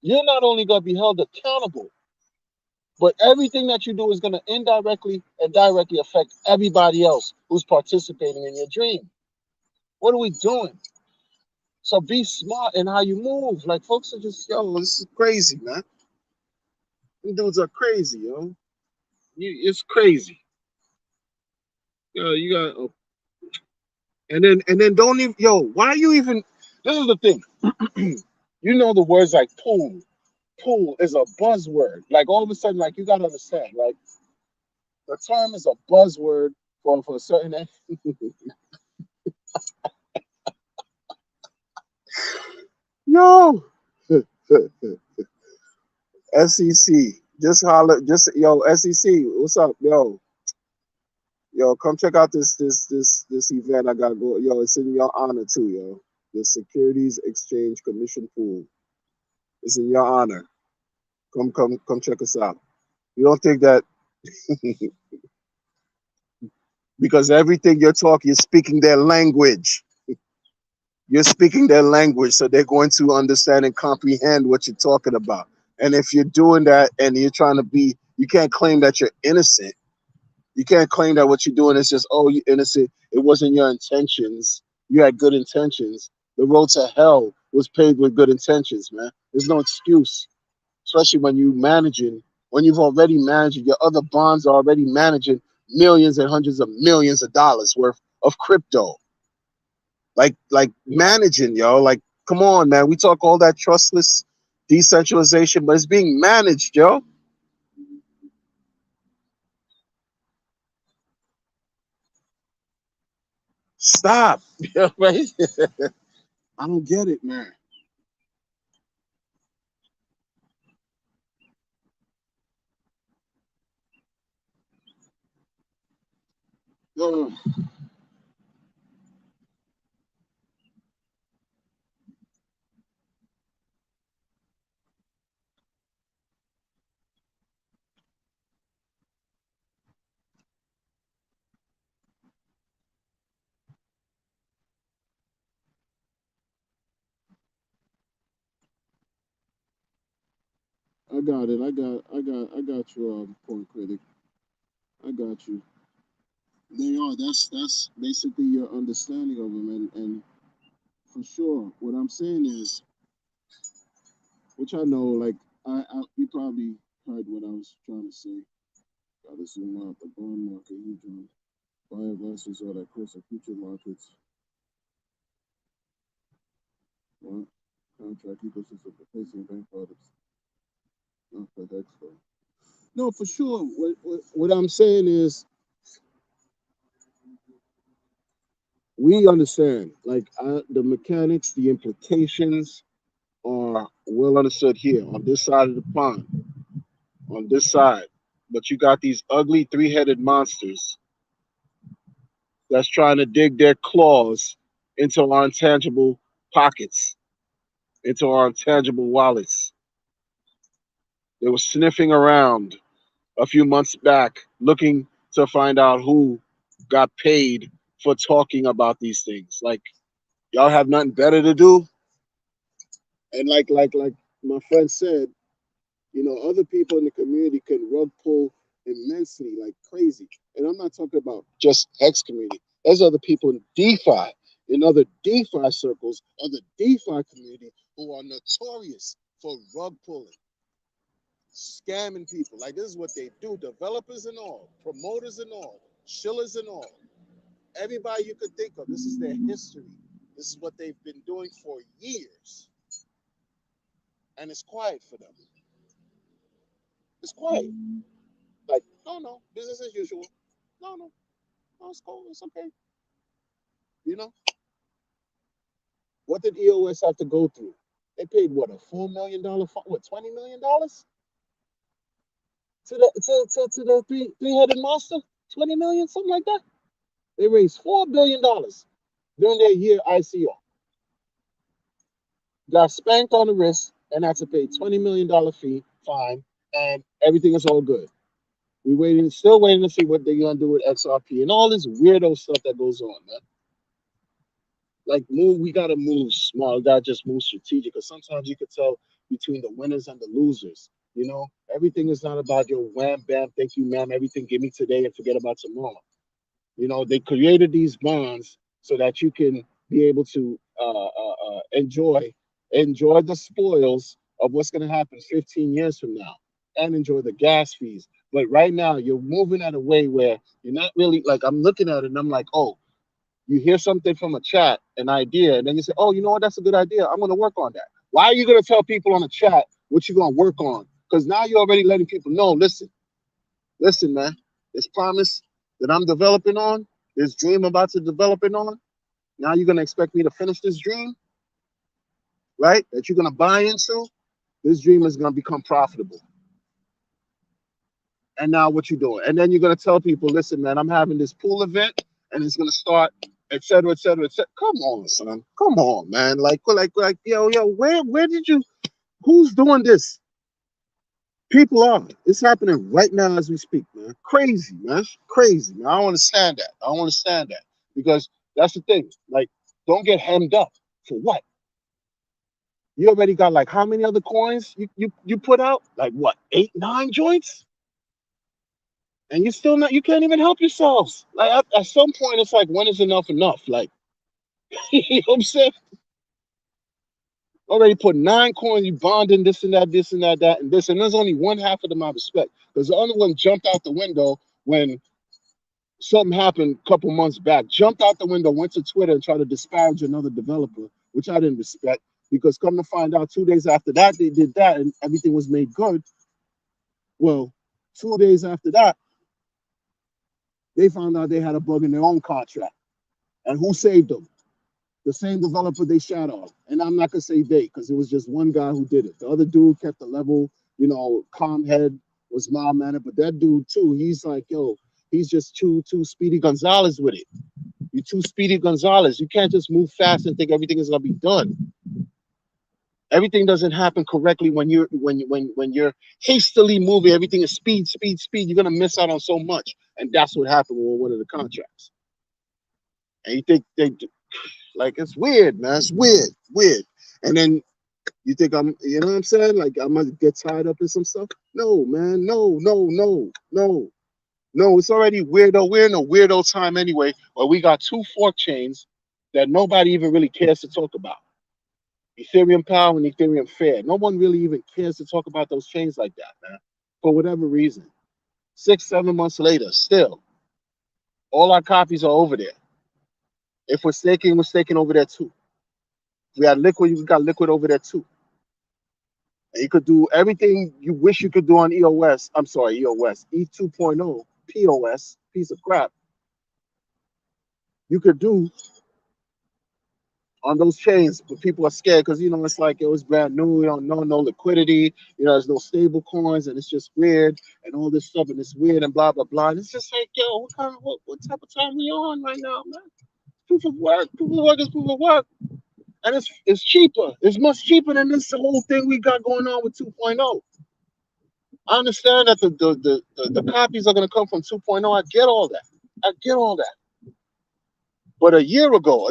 You're not only going to be held accountable, but everything that you do is going to indirectly and directly affect everybody else who's participating in your dream. What are we doing? So be smart in how you move. Like folks are just, this is crazy, man. These dudes are crazy, yo. It's crazy. You got, and then don't even, why are you even? This is the thing. You know the words like pool. Pool is a buzzword. Like all of a sudden, like you gotta understand, like the term is a buzzword for a certain. Yo, SEC, just holler, just SEC, what's up, come check out this event I gotta go. It's in your honor too, The Securities Exchange Commission Pool. It's in your honor. Come check us out. You don't think that because everything you're speaking their language. You're speaking their language, so they're going to understand and comprehend what you're talking about. And if you're doing that and you're trying to you can't claim that you're innocent. You can't claim that what you're doing is just, oh, you're innocent. It wasn't your intentions. You had good intentions. The road to hell was paved with good intentions, man. There's no excuse. especially when you managing, when you've already managed, your other bonds are already managing millions and hundreds of millions of dollars worth of crypto. Like managing, yo. Like, come on, man. We talk all that trustless decentralization, but it's being managed, yo. Stop. Yeah, right? I don't get it, man. Ugh. I got it. I got your point critic. I got you. They are. That's basically your understanding of them, and for sure, what I'm saying is, which I know, like you probably heard what I was trying to say. Gotta zoom out the bond market, huge on buyer versus all that course of future markets, right? Contract ecosystem replacing bank products, not for expo. No, for sure. What I'm saying is, we understand, like the mechanics, the implications are well understood here on this side of the pond, on this side. But you got these ugly three-headed monsters that's trying to dig their claws into our intangible pockets, into our intangible wallets. They were sniffing around a few months back, looking to find out who got paid for talking about these things. Like, y'all have nothing better to do. And like my friend said, other people in the community can rug pull immensely, like crazy. And I'm not talking about just X community. There's other people in DeFi, in other DeFi circles, other DeFi community who are notorious for rug pulling, scamming people. Like, this is what they do. Developers and all, promoters and all, shillers and all. Everybody you could think of. This is their history. This is what they've been doing for years. And it's quiet for them. It's quiet. Like, no, no, business as usual. No, no, no, it's cool. It's okay. You know, what did EOS have to go through? They paid what, a $4 million, what, $20 million to the three-headed monster? 20 million, something like that. They raised $4 billion during their year ICO. Got spanked on the wrist and had to pay $20 million fee fine, and everything is all good. We waiting, still waiting to see what they're gonna do with XRP and all this weirdo stuff that goes on, man. Like, move, we gotta move small, we gotta just move strategic. Because sometimes you could tell between the winners and the losers. Everything is not about your wham bam, thank you, ma'am. Everything give me today and forget about tomorrow. They created these bonds so that you can be able to enjoy the spoils of what's going to happen 15 years from now, and enjoy the gas fees. But right now, you're moving at a way where you're not really, like, I'm looking at it and I'm like, oh, you hear something from a chat, an idea, and then you say, oh, you know what, that's a good idea. I'm going to work on that. Why are you going to tell people on the chat what you're going to work on? Because now you're already letting people know, listen, man, this promise that I'm developing on, this dream I'm about to developing on, now you're going to expect me to finish this dream, right? That you're going to buy into. This dream is going to become profitable. And now what you doing? And then you're going to tell people, listen, man, I'm having this pool event and it's going to start, et cetera, et cetera, et cetera. Come on, son. Come on, man. Like, yo, where did you, who's doing this? People are. It's happening right now as we speak, man. Crazy, man. Crazy, man. I don't understand that. I don't understand that. Because that's the thing. Like, don't get hemmed up. For what? You already got, like, how many other coins you put out? Like, what, 8, 9 joints? And you still not, you can't even help yourselves. Like, at some point, it's like, when is enough enough? Like, you know what I'm saying? Already put 9 coins, you bonding this and that, that, and this. And there's only one half of them I respect. Because the other one jumped out the window when something happened a couple months back. Jumped out the window, went to Twitter and tried to disparage another developer, which I didn't respect. Because come to find out, 2 days after that, they did that and everything was made good. Well, 2 days after that, they found out they had a bug in their own contract. And who saved them? The same developer they shot on. And I'm not gonna say they, because it was just one guy who did it. The other dude kept the level, calm head, was mild mannered. But that dude too, he's like, yo, he's just too Speedy Gonzalez with it. You're too Speedy Gonzalez. You can't just move fast and think everything is gonna be done. Everything doesn't happen correctly when you're hastily moving. Everything is speed, speed, speed. You're gonna miss out on so much, and that's what happened with one of the contracts. And you think they like it's weird, man. It's weird, weird. And then you think you know what I'm saying? Like I might get tied up in some stuff. No, man. No, no, no, no, no. It's already weirdo. We're in a weirdo time anyway, where we got two fork chains that nobody even really cares to talk about. Ethereum Power and Ethereum Fair. No one really even cares to talk about those chains like that, man. For whatever reason. 6, 7 months later, still, all our copies are over there. If we're staking over there too. If we had liquid, we got liquid over there too. And you could do everything you wish you could do on EOS. I'm sorry, EOS, E2.0, POS, piece of crap. You could do on those chains, but people are scared because it's like it was brand new. You don't know no liquidity. There's no stable coins, and it's just weird and all this stuff, and it's weird and blah blah blah. And it's just like, yo, what type of time we on right now, man? Proof of work, proof of work is proof of work, and it's cheaper. It's much cheaper than this whole thing we got going on with 2.0. I understand that the copies are gonna come from 2.0. I get all that. I get all that. But a year ago,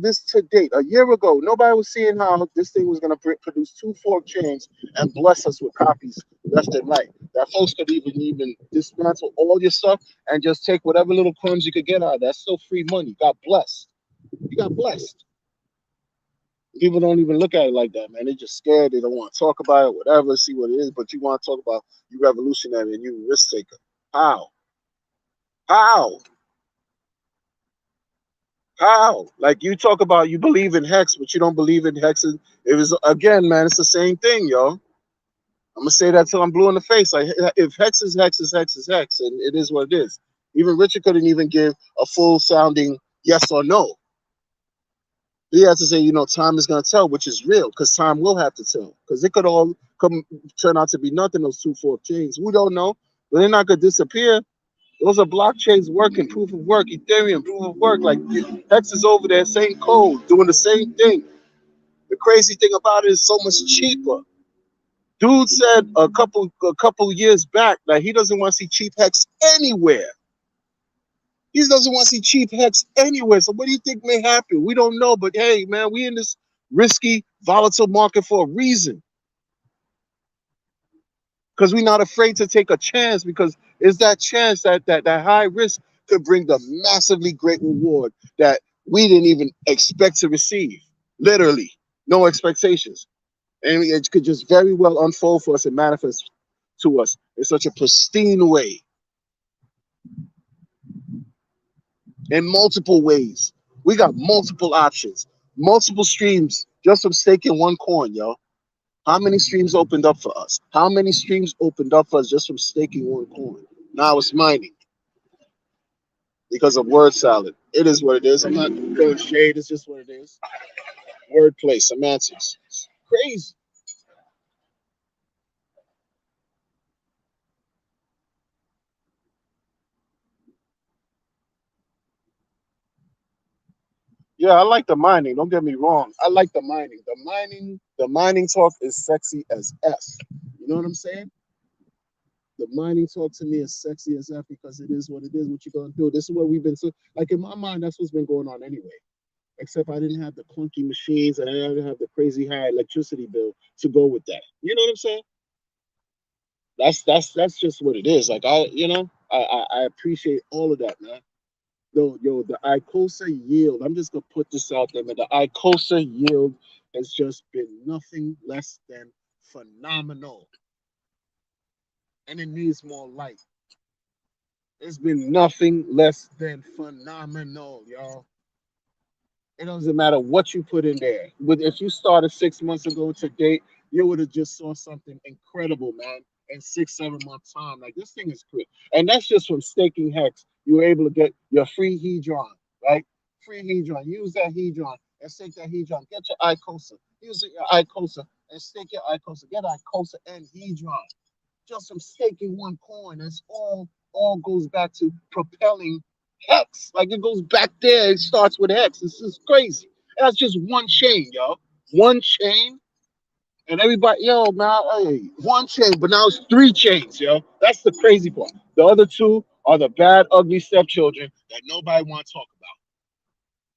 this to date, a year ago, nobody was seeing how this thing was going to produce two fork chains and bless us with copies left and right. That folks could even dismantle all your stuff and just take whatever little crumbs you could get out of that. That's still free money. You got blessed. You got blessed. People don't even look at it like that, man. They're just scared. They don't want to talk about it, whatever, see what it is. But you want to talk about you revolutionary and you risk taker. How? How? How? Like you talk about you believe in hex, but you don't believe in hexes. It was again, man. It's the same thing, yo. I'm gonna say that till I'm blue in the face. Like if hex is hex is hex is hex, and it is what it is. Even Richard couldn't even give a full sounding yes or no. He has to say, time is gonna tell, which is real, because time will have to tell, because it could all turn out to be nothing. Those 2 4 chains, we don't know, but they're not gonna disappear. Those are blockchains working, proof of work, Ethereum, proof of work. Like Hex is over there, same code, doing the same thing. The crazy thing about it is so much cheaper. Dude said a couple years back that he doesn't want to see cheap Hex anywhere. He doesn't want to see cheap Hex anywhere. So what do you think may happen? We don't know, but hey, man, we in this risky, volatile market for a reason. Because we're not afraid to take a chance, because it's that chance that high risk could bring the massively great reward that we didn't even expect to receive. Literally, no expectations. And it could just very well unfold for us and manifest to us in such a pristine way, in multiple ways. We got multiple options, multiple streams just from staking one coin, yo. How many streams opened up for us? How many streams opened up for us just from staking one coin? Now it's mining because of word salad. It is what it is. I'm not throwing shade. It's just what it is. Wordplay, semantics. It's crazy. Yeah, I like the mining. Don't get me wrong. I like the mining. The mining talk is sexy as F. You know what I'm saying? The mining talk to me is sexy as F because it is what it is. What you gonna do? This is what we've been so like in my mind. That's what's been going on anyway. Except I didn't have the clunky machines and I didn't have the crazy high electricity bill to go with that. You know what I'm saying? That's just what it is. Like I appreciate all of that, man. Yo, the ICOSA yield. I'm just gonna put this out there, man. The ICOSA yield has just been nothing less than phenomenal. And it needs more light. It's been nothing less than phenomenal, y'all. It doesn't matter what you put in there. But if you started 6 months ago to date, you would have just saw something incredible, man. In 6, 7 months time, like this thing is great, and that's just from staking hex. You were able to get your free hedron, right? Free hedron. Use that hedron and stake that hedron. Get your ICOSA. Use your ICOSA and stake your ICOSA. Get ICOSA and hedron just from staking one coin. It's all goes back to propelling hex. Like it goes back there. It starts with hex. This is crazy. That's just one chain, yo. One chain. And everybody, yo, man, hey, one chain, but now it's three chains, yo. That's the crazy part. The other two are the bad, ugly stepchildren that nobody want to talk about.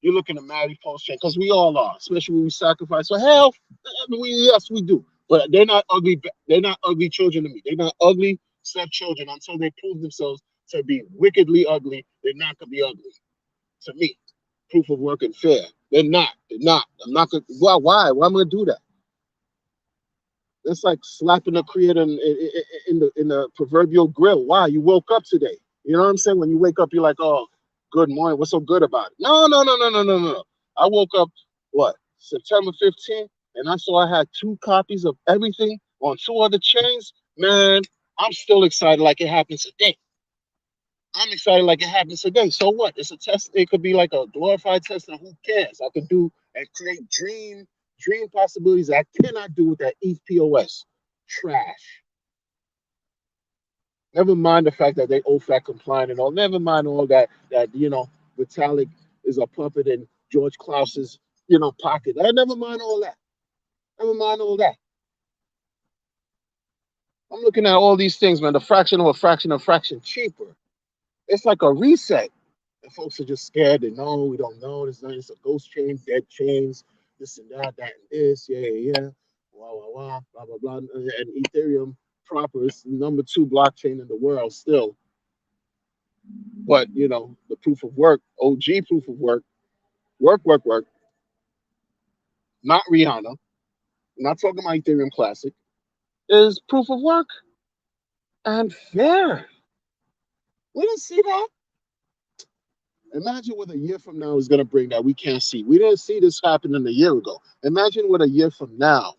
You're looking to marry post chain because we all are, especially when we sacrifice for health. Yes, we do. But they're not ugly. They're not ugly children to me. They're not ugly stepchildren until they prove themselves to be wickedly ugly. They're not gonna be ugly to me. Proof of work and fair. They're not. They're not. I'm not gonna. Why? Why am I gonna do that? It's like slapping a creator in the proverbial grill. Why? You woke up today. You know what I'm saying? When you wake up, you're like, oh, good morning. What's so good about it? No, no, no, no, no, no, no. I woke up, what, September 15th, and I saw I had two copies of everything on two other chains. Man, I'm still excited like it happens today. I'm excited like it happens today. So what? It's a test. It could be like a glorified test, and who cares? I could do and create dream possibilities that I cannot do with that ETH POS. Trash. Never mind the fact that they OFAC compliant and all. Never mind all that Vitalik is a puppet in George Klaus's pocket. Never mind all that. Never mind all that. I'm looking at all these things, man. The fraction of a fraction of a fraction cheaper. It's like a reset. And folks are just scared. They know we don't know. It's a ghost chain, dead chains, this and that, that and this. Yeah, yeah, yeah. Blah, blah, blah. And Ethereum proper is number 2 blockchain in the world still. But, the proof of work, OG proof of work, not Rihanna, not talking about Ethereum Classic, is proof of work and fair. We didn't see that. Imagine what a year from now is going to bring that we can't see. We didn't see this happening a year ago. Imagine what a year from now,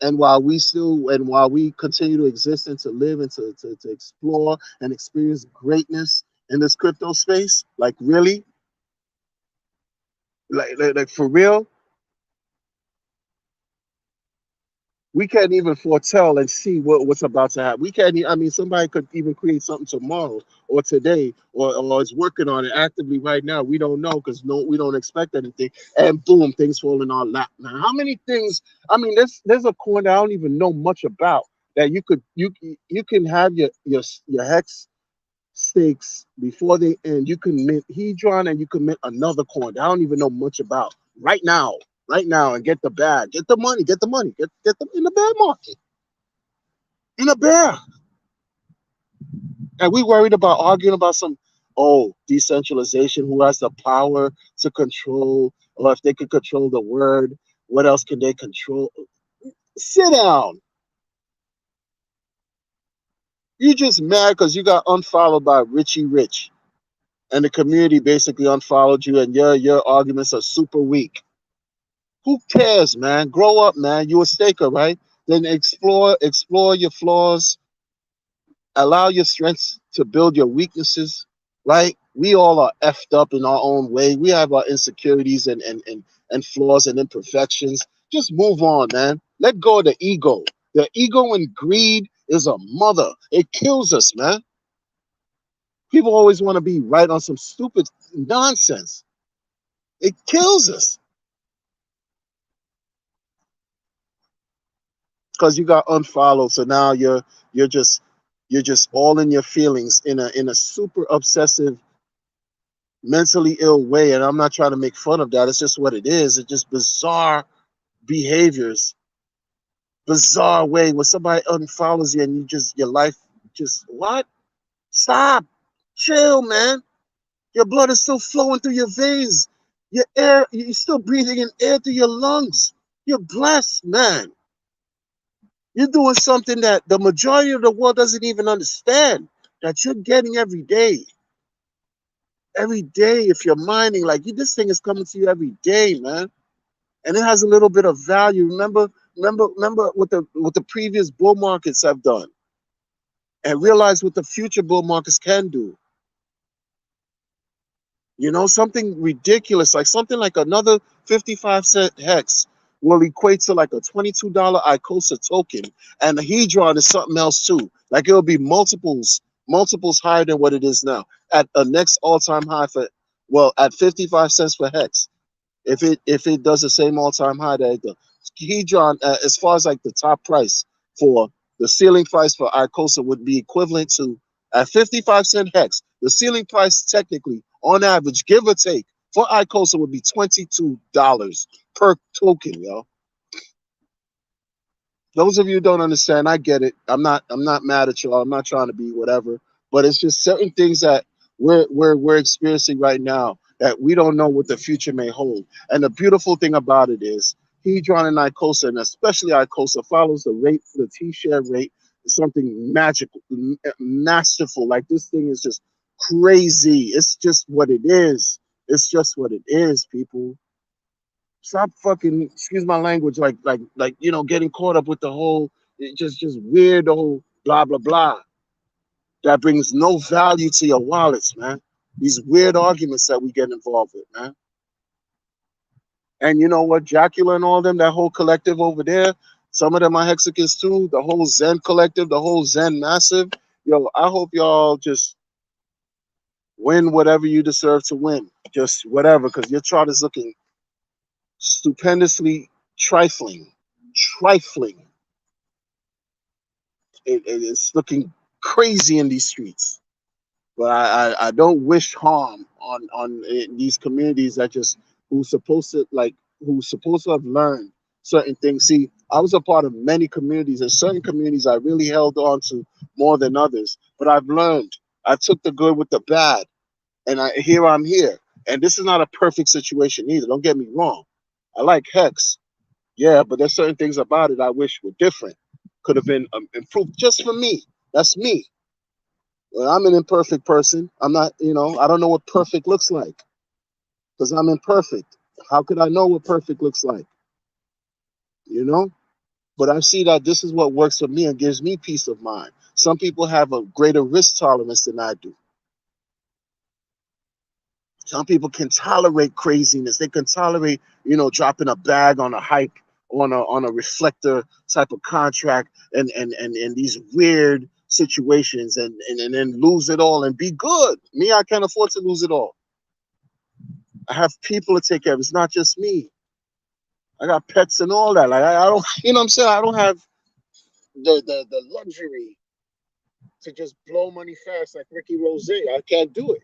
and while we continue to exist and to live and to explore and experience greatness in this crypto space, like really, like for real, we can't even foretell and see what's about to happen. We can't. I mean, somebody could even create something tomorrow or today, or is working on it actively right now. We don't know because we don't expect anything, and boom, things fall in our lap. Now, how many things? I mean, there's a coin that I don't even know much about that you can have your hex stakes before they end. You can mint Hedron and you can mint another coin that I don't even know much about right now. Right now, and get the bag, get the money, get them in the bear market, in a bear. And we worried about arguing about some decentralization, who has the power to control, or if they could control the word, what else can they control? Sit down. You just mad because you got unfollowed by Richie Rich, and the community basically unfollowed you, and your arguments are super weak. Who cares, man? Grow up, man. You a staker, right? Then explore your flaws, allow your strengths to build your weaknesses, right? We all are effed up in our own way. We have our insecurities and flaws and imperfections. Just move on, man. Let go of the ego. The ego and greed is a mother. It kills us, man. People always want to be right on some stupid nonsense. It kills us because you got unfollowed. So now you're just all in your feelings in a super obsessive, mentally ill way. And I'm not trying to make fun of that. It's just what it is. It's just bizarre behaviors, bizarre way where somebody unfollows you and your life just what? Stop. Chill, man. Your blood is still flowing through your veins. You're still breathing in air through your lungs. You're blessed, man. You're doing something that the majority of the world doesn't even understand that you're getting every day. Every day, if you're mining, like you, this thing is coming to you every day, man. And it has a little bit of value. Remember what the previous bull markets have done, and realize what the future bull markets can do. You know, something ridiculous, like something like another 55-cent hex will equate to like a $22 ICOSA token, and the Hedron is something else too. Like it'll be multiples higher than what it is now at a next all-time high for, well, at 55 cents per hex. If it does the same all-time high that it does. Hedron, as far as like the top price for the ceiling price for ICOSA would be equivalent to at 55-cent hex. The ceiling price technically, on average, give or take, for ICOSA would be $22 per token, yo. Those of you who don't understand, I get it. I'm not mad at y'all. I'm not trying to be whatever, but it's just certain things that we're experiencing right now that we don't know what the future may hold. And the beautiful thing about it is Hedron and ICOSA, and especially ICOSA, follows the rate, the T-share rate, something magical, masterful. Like this thing is just crazy. It's just what it is. It's just what it is, people. Stop fucking, excuse my language, like you know, getting caught up with the whole just weird old blah blah blah that brings no value to your wallets, man. These weird arguments that we get involved with, man. And you know what, Jacula and all them, that whole collective over there, some of them are Hexicans too, the whole Zen collective, the whole Zen massive. Yo, I hope y'all just win whatever you deserve to win. Just whatever, because your chart is looking stupendously trifling. Trifling. It's looking crazy in these streets. But I don't wish harm on these communities that just who's supposed to have learned certain things. See, I was a part of many communities, and certain communities I really held on to more than others. But I've learned. I took the good with the bad, and I'm here. And this is not a perfect situation either. Don't get me wrong. I like Hex, yeah, but there's certain things about it I wish were different. Could have been improved just for me. That's me. Well, I'm an imperfect person. I'm not, you know, I don't know what perfect looks like because I'm imperfect. How could I know what perfect looks like? You know? But I see that this is what works for me and gives me peace of mind. Some people have a greater risk tolerance than I do. Some people can tolerate craziness. They can tolerate, you know, dropping a bag on a hype, on a reflector type of contract, and these weird situations, and then lose it all and be good. Me, I can't afford to lose it all. I have people to take care of. It's not just me. I got pets and all that. Like I don't, you know what I'm saying? I don't have the luxury to just blow money fast like Ricky Rose. I can't do it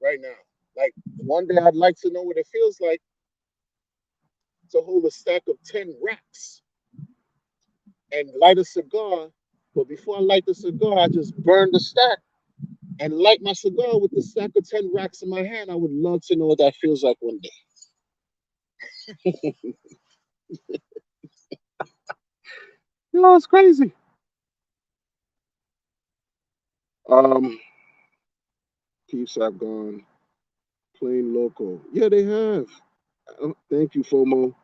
right now. Like one day I'd like to know what it feels like to hold a stack of 10 racks and light a cigar. But before I light the cigar, I just burn the stack and light my cigar with the stack of 10 racks in my hand. I would love to know what that feels like one day. You know, it's crazy. Um, Peeps have gone plain local. Yeah, they have. Thank you, FOMO.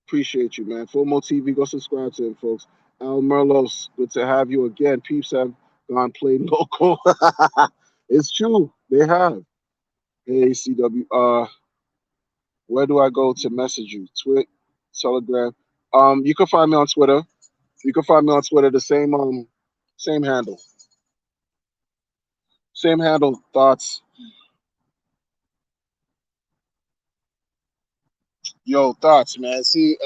Appreciate you, man. FOMO TV, go subscribe to him, folks. Al Merlos, good to have you again. Peeps have gone plain local. It's true. They have. Hey, CW. Where do I go to message you? Twit, Telegram. You can find me on Twitter. You can find me on Twitter. The same handle. Same handle. Thoughts. Yo, thoughts, man. See.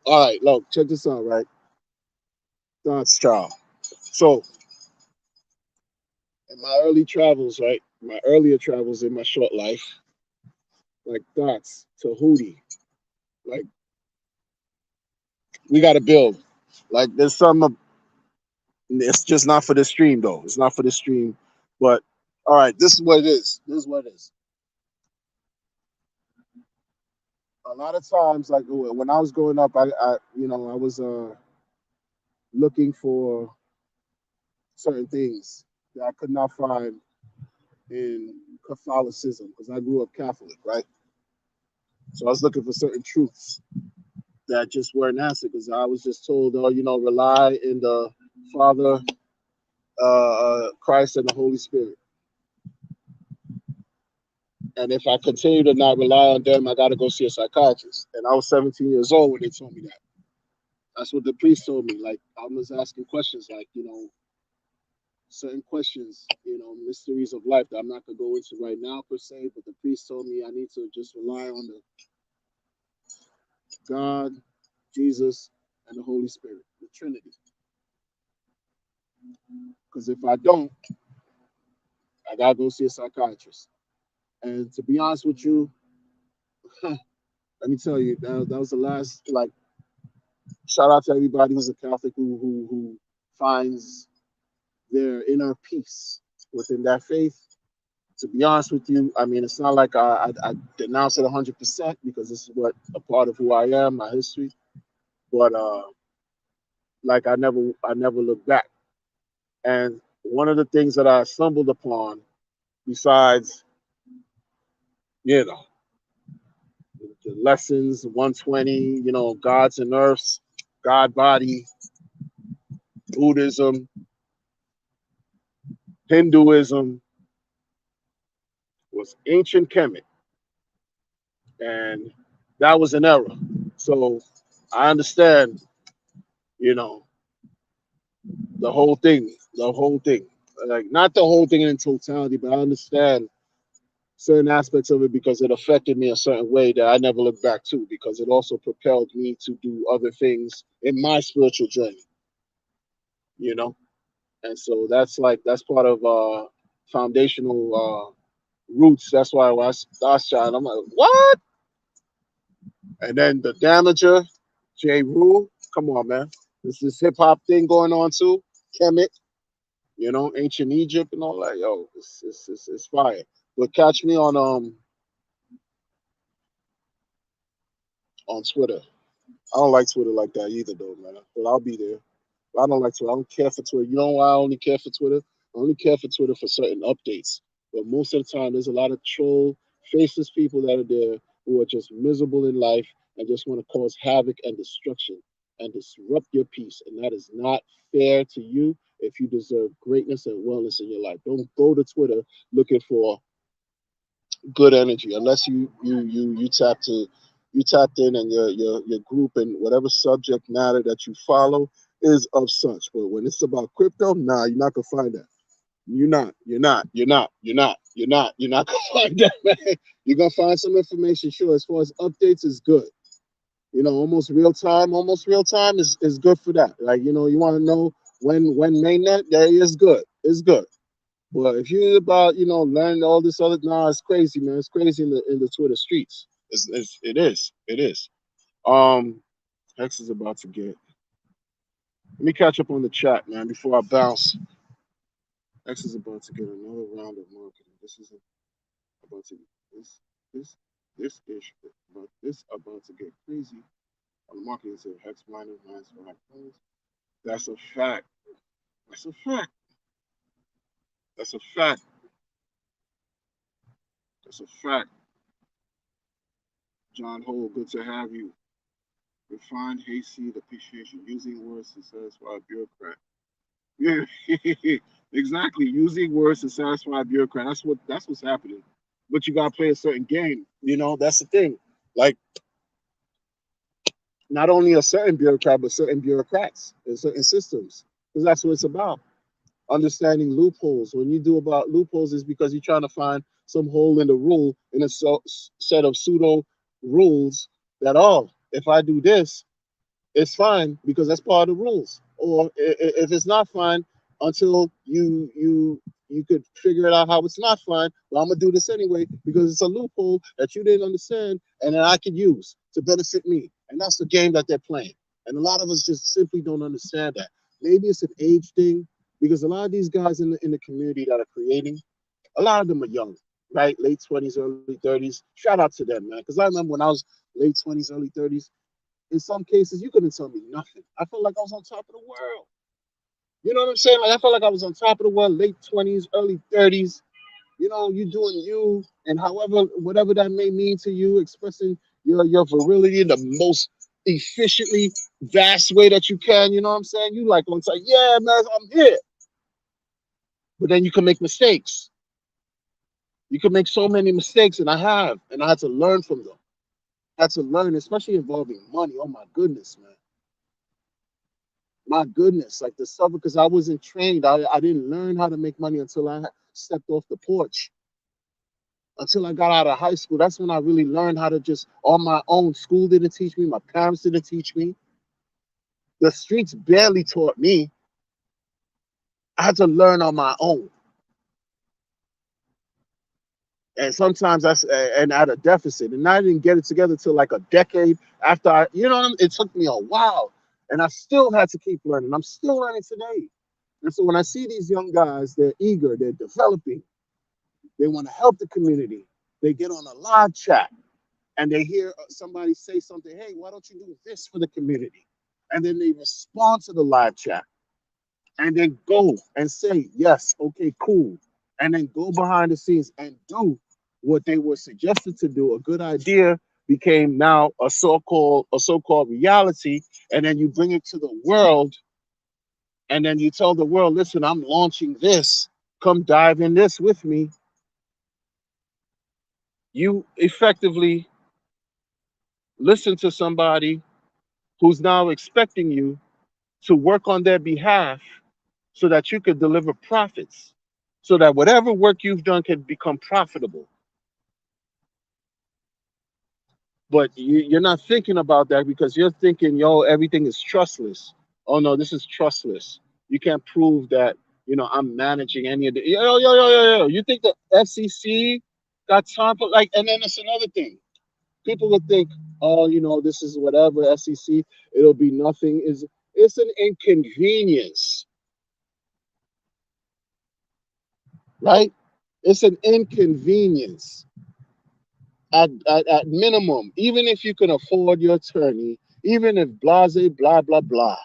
All right, look, check this out, right? Thoughts, child. So, in my early travels, right? My earlier travels in my short life, like thoughts to Hootie. Like, we got to build. Like, there's some. It's just not for the stream, though. It's not for the stream. But all right, this is what it is. This is what it is. a lot of times, like when I was growing up, I was looking for certain things that I could not find in Catholicism because I grew up Catholic, right? So I was looking for certain truths that just weren't answered because I was just told, oh, rely in the Father, Christ, and the Holy Spirit. And if I continue to not rely on them, I got to go see a psychiatrist. And I was 17 years old when they told me that. That's what the priest told me. Like, I was asking questions, like, certain questions, mysteries of life that I'm not going to go into right now, per se. But the priest told me I need to just rely on the God, Jesus, and the Holy Spirit, the Trinity. Because if I don't, I got to go see a psychiatrist. And to be honest with you, let me tell you, that was the last, like, shout out to everybody who's a Catholic who finds their inner peace within that faith. To be honest with you, I mean, it's not like I denounce it 100% because this is what a part of who I am, my history. But like I never look back. And one of the things that I stumbled upon, besides you know the lessons, 120, gods and earths, God body, Buddhism, Hinduism, was ancient Kemet, and that was an error. So I understand, you know, the whole thing, like not the whole thing in totality, but I understand certain aspects of it because it affected me a certain way that I never looked back to because it also propelled me to do other things in my spiritual journey, you know. And so that's part of foundational roots. That's why when I start shot, I'm like, what? And then the Damager, J. Rule. Come on, man. This hip hop thing going on too. Kemet, ancient Egypt and all that. Yo, it's fire. But catch me on Twitter. I don't like Twitter like that either, though, man. But I'll be there. But I don't like Twitter. I don't care for Twitter. You know why I only care for Twitter? I only care for Twitter for certain updates. But most of the time, there's a lot of troll, faceless people that are there who are just miserable in life and just want to cause havoc and destruction and disrupt your peace. And that is not fair to you if you deserve greatness and wellness in your life. Don't go to Twitter looking for good energy unless you tapped in and your group and whatever subject matter that you follow is of such. But when it's about crypto, nah, you're not gonna find that. You're not gonna find that, man. You're gonna find some information, sure. As far as updates is good. Almost real time is good for that. Like, you want to know when mainnet, that is good. It's good. But if you're about, learning all this other, nah, it's crazy, man. It's crazy in the Twitter streets. It is. Hex is about to get. Let me catch up on the chat, man, before I bounce. X is about to get another round of marketing. This is about to this this this about to get crazy. On the marketing said Hex minus -5 points. That's a fact. That's a fact. That's a fact. That's a fact. John Hole, good to have you. Refined, hayseed appreciation, using words to satisfy a bureaucrat. Yeah, exactly. Using words to satisfy a bureaucrat. That's what's happening. But you gotta play a certain game. That's the thing. Like, not only a certain bureaucrat, but certain bureaucrats and certain systems. Because that's what it's about. Understanding loopholes. When you do about loopholes, is because you're trying to find some hole in the rule in a set of pseudo rules that, oh, if I do this, it's fine because that's part of the rules. Or if it's not fine, until you could figure it out how it's not fine. Well, I'm gonna do this anyway because it's a loophole that you didn't understand and that I could use to benefit me. And that's the game that they're playing. And a lot of us just simply don't understand that. Maybe it's an age thing because a lot of these guys in the community that are creating, a lot of them are young. right? Late 20s, early 30s. Shout out to them, man. Because I remember when I was late 20s, early 30s, in some cases, you couldn't tell me nothing. I felt like I was on top of the world. You know what I'm saying? Like, I felt like I was on top of the world, late 20s, early 30s. You know, you doing you, and however, whatever that may mean to you, expressing your virility in the most efficiently vast way that you can. You know what I'm saying? You like on say, yeah, man, I'm here. But then you can make mistakes. You can make so many mistakes, and I have, and I had to learn from them. I had to learn, especially involving money. Oh my goodness, man. My goodness, like the stuff because I wasn't trained. I didn't learn how to make money until I stepped off the porch. Until I got out of high school, that's when I really learned how to just on my own. School didn't teach me. My parents didn't teach me. The streets barely taught me. I had to learn on my own. And sometimes that's and at a deficit. And I didn't get it together till like a decade after I, you know, it took me a while. And I still had to keep learning. I'm still learning today. And so when I see these young guys, they're eager, they're developing, they want to help the community. They get on a live chat and they hear somebody say something, hey, why don't you do this for the community? And then they respond to the live chat and then go and say, yes, okay, cool. And then go behind the scenes and do what they were suggested to do. A good idea became now a so-called reality. And then you bring it to the world and then you tell the world, listen, I'm launching this. Come dive in this with me. You effectively listen to somebody who's now expecting you to work on their behalf so that you could deliver profits, so that whatever work you've done can become profitable. But you're not thinking about that because you're thinking, yo, everything is trustless. Oh no, this is trustless. You can't prove that, I'm managing any of the yo. You think the FCC got time for like, and then it's another thing. People would think, oh, this is whatever SEC, it'll be nothing. It's an inconvenience, right? It's an inconvenience at minimum. Even if you can afford your attorney, even if blase blah blah blah,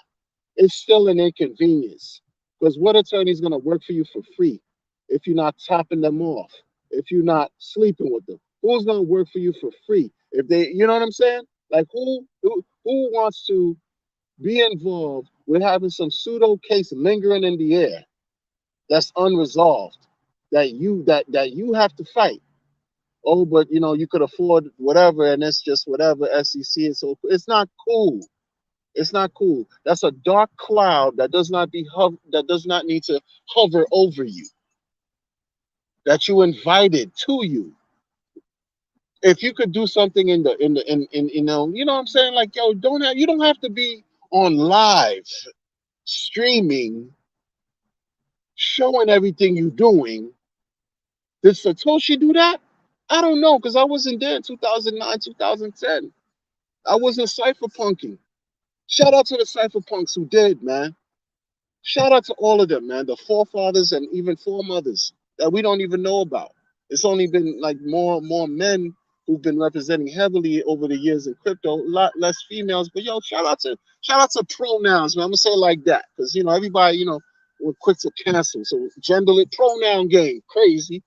it's still an inconvenience. Because what attorney is gonna work for you for free if you're not topping them off, if you're not sleeping with them? Who's gonna work for you for free if they, you know what I'm saying? Like who wants to be involved with having some pseudo case lingering in the air that's unresolved that you have to fight? Oh, but you could afford whatever, and it's just whatever SEC is. So it's not cool. It's not cool. That's a dark cloud that does not need to hover over you. That you invited to you. If you could do something in you know what I'm saying, like yo, you don't have to be on live streaming showing everything you're doing. Did Satoshi do that? I don't know because I wasn't there in 2009, 2010. I wasn't cypherpunking. Shout out to the cypherpunks who did, man. Shout out to all of them, man. The forefathers and even foremothers that we don't even know about. It's only been like more men who've been representing heavily over the years in crypto. A lot less females, but yo, shout out to pronouns, man. I'm gonna say it like that because everybody we're quick to cancel. So genderlit pronoun game, crazy.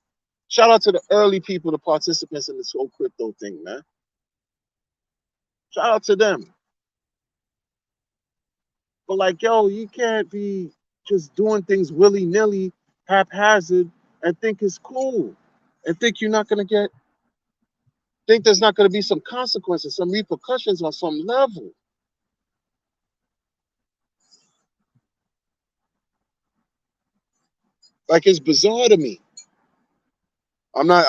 Shout out to the early people, the participants in this whole crypto thing, man. Shout out to them. But like, yo, you can't be just doing things willy nilly, haphazard, and think it's cool, and think you're not gonna think there's not gonna be some consequences, some repercussions on some level. Like it's bizarre to me. I'm not.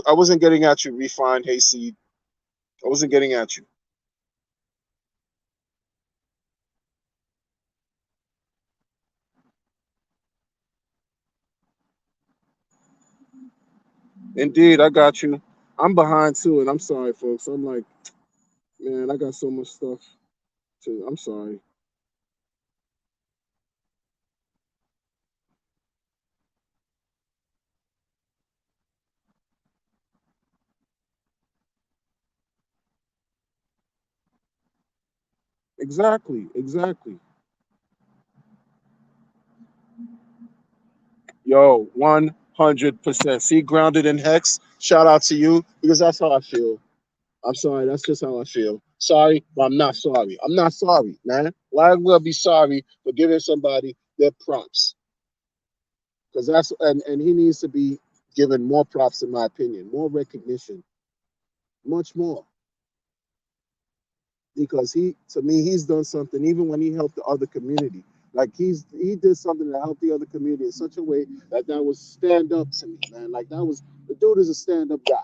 I wasn't getting at you, refined hayseed. I wasn't getting at you. Indeed, I got you. I'm behind too, and I'm sorry, folks. I'm like, man, I got so much stuff to. I'm sorry. Exactly, exactly. Yo, 100%. See, grounded in hex. Shout out to you because that's how I feel. I'm sorry. That's just how I feel. Sorry, but I'm not sorry. I'm not sorry, man. Why am I gonna be sorry for giving somebody their props? Because that's and he needs to be given more props, in my opinion, more recognition, much more. Because he, to me, he's done something. Even when he helped the other community, like he did something to help the other community in such a way that that was stand up to me, man. Like that was the dude is a stand up guy.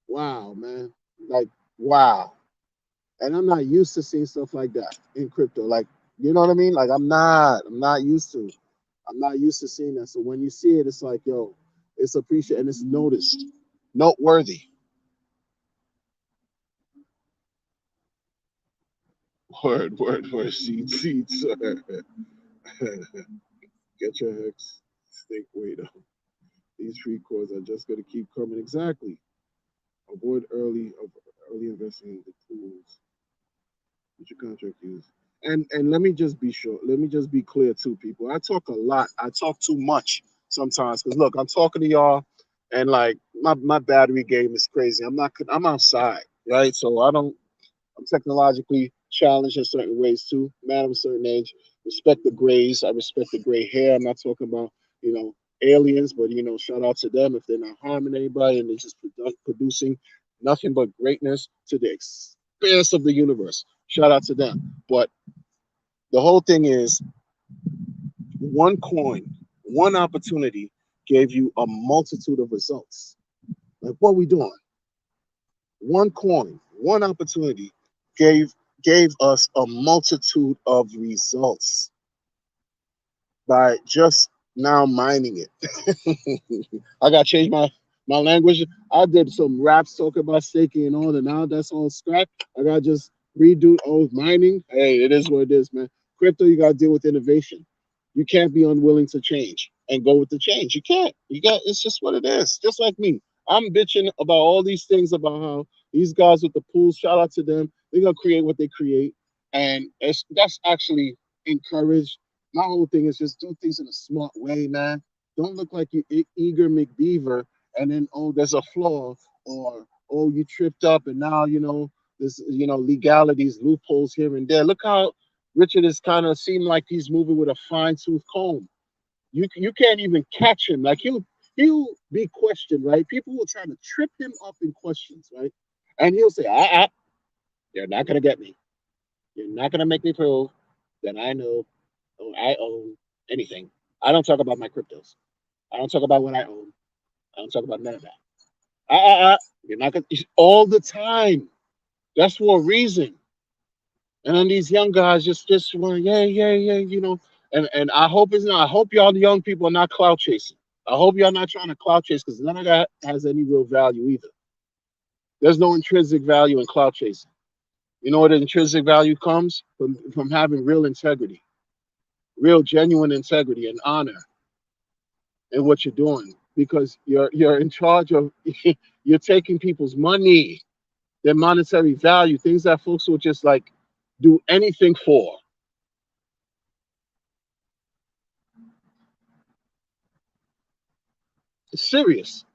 Wow, man. Like wow. And I'm not used to seeing stuff like that in crypto. Like, you know what I mean? Like I'm not used to. I'm not used to seeing that. So when you see it, it's like, yo, it's appreciated and it's noticed, noteworthy. Word, seeds. Get your hex stake weight up. These free coins are just gonna keep coming. Exactly. Avoid early investing in the tools. What your contract use. And let me just be sure. Let me just be clear too, people. I talk a lot. I talk too much sometimes. Cause look, I'm talking to y'all, and like my battery game is crazy. I'm not. I'm outside, right? So I don't. I'm technologically challenged in certain ways too. Man of a certain age. Respect the grays. I respect the gray hair. I'm not talking about aliens, but shout out to them if they're not harming anybody and they're just producing nothing but greatness to the expanse of the universe. Shout out to them. But the whole thing is one coin, one opportunity gave you a multitude of results. Like what we doing? One coin, one opportunity gave gave us a multitude of results by just now mining it. I got to change my language. I did some raps talking about staking and all, and now that's all scrap. I got to just redo mining. Hey, it is what it is, man. Crypto, you got to deal with innovation. You can't be unwilling to change and go with the change. You can't. You got. It's just what it is. Just like me, I'm bitching about all these things about how these guys with the pools. Shout out to them. They're gonna create what they create, and that's actually encouraged. My whole thing is just do things in a smart way, man. Don't look like you eager McBeaver, and then there's a flaw, or you tripped up, and now there's legalities, loopholes here and there. Look how Richard is kind of seem like he's moving with a fine tooth comb. You can't even catch him. Like he'll be questioned, right? People will try to trip him up in questions, right? And he'll say, you're not gonna get me. You're not gonna make me prove that I know or I own anything. I don't talk about my cryptos. I don't talk about what I own. I don't talk about none of that. You're not gonna all the time. That's for a reason. And then these young guys just want yeah. And I hope it's not. I hope y'all the young people are not clout chasing. I hope y'all not trying to clout chase because none of that has any real value either. There's no intrinsic value in clout chasing. You know what intrinsic value comes from having real integrity, real genuine integrity and honor in what you're doing because you're in charge of you're taking people's money, their monetary value, things that folks will just like do anything for. It's serious.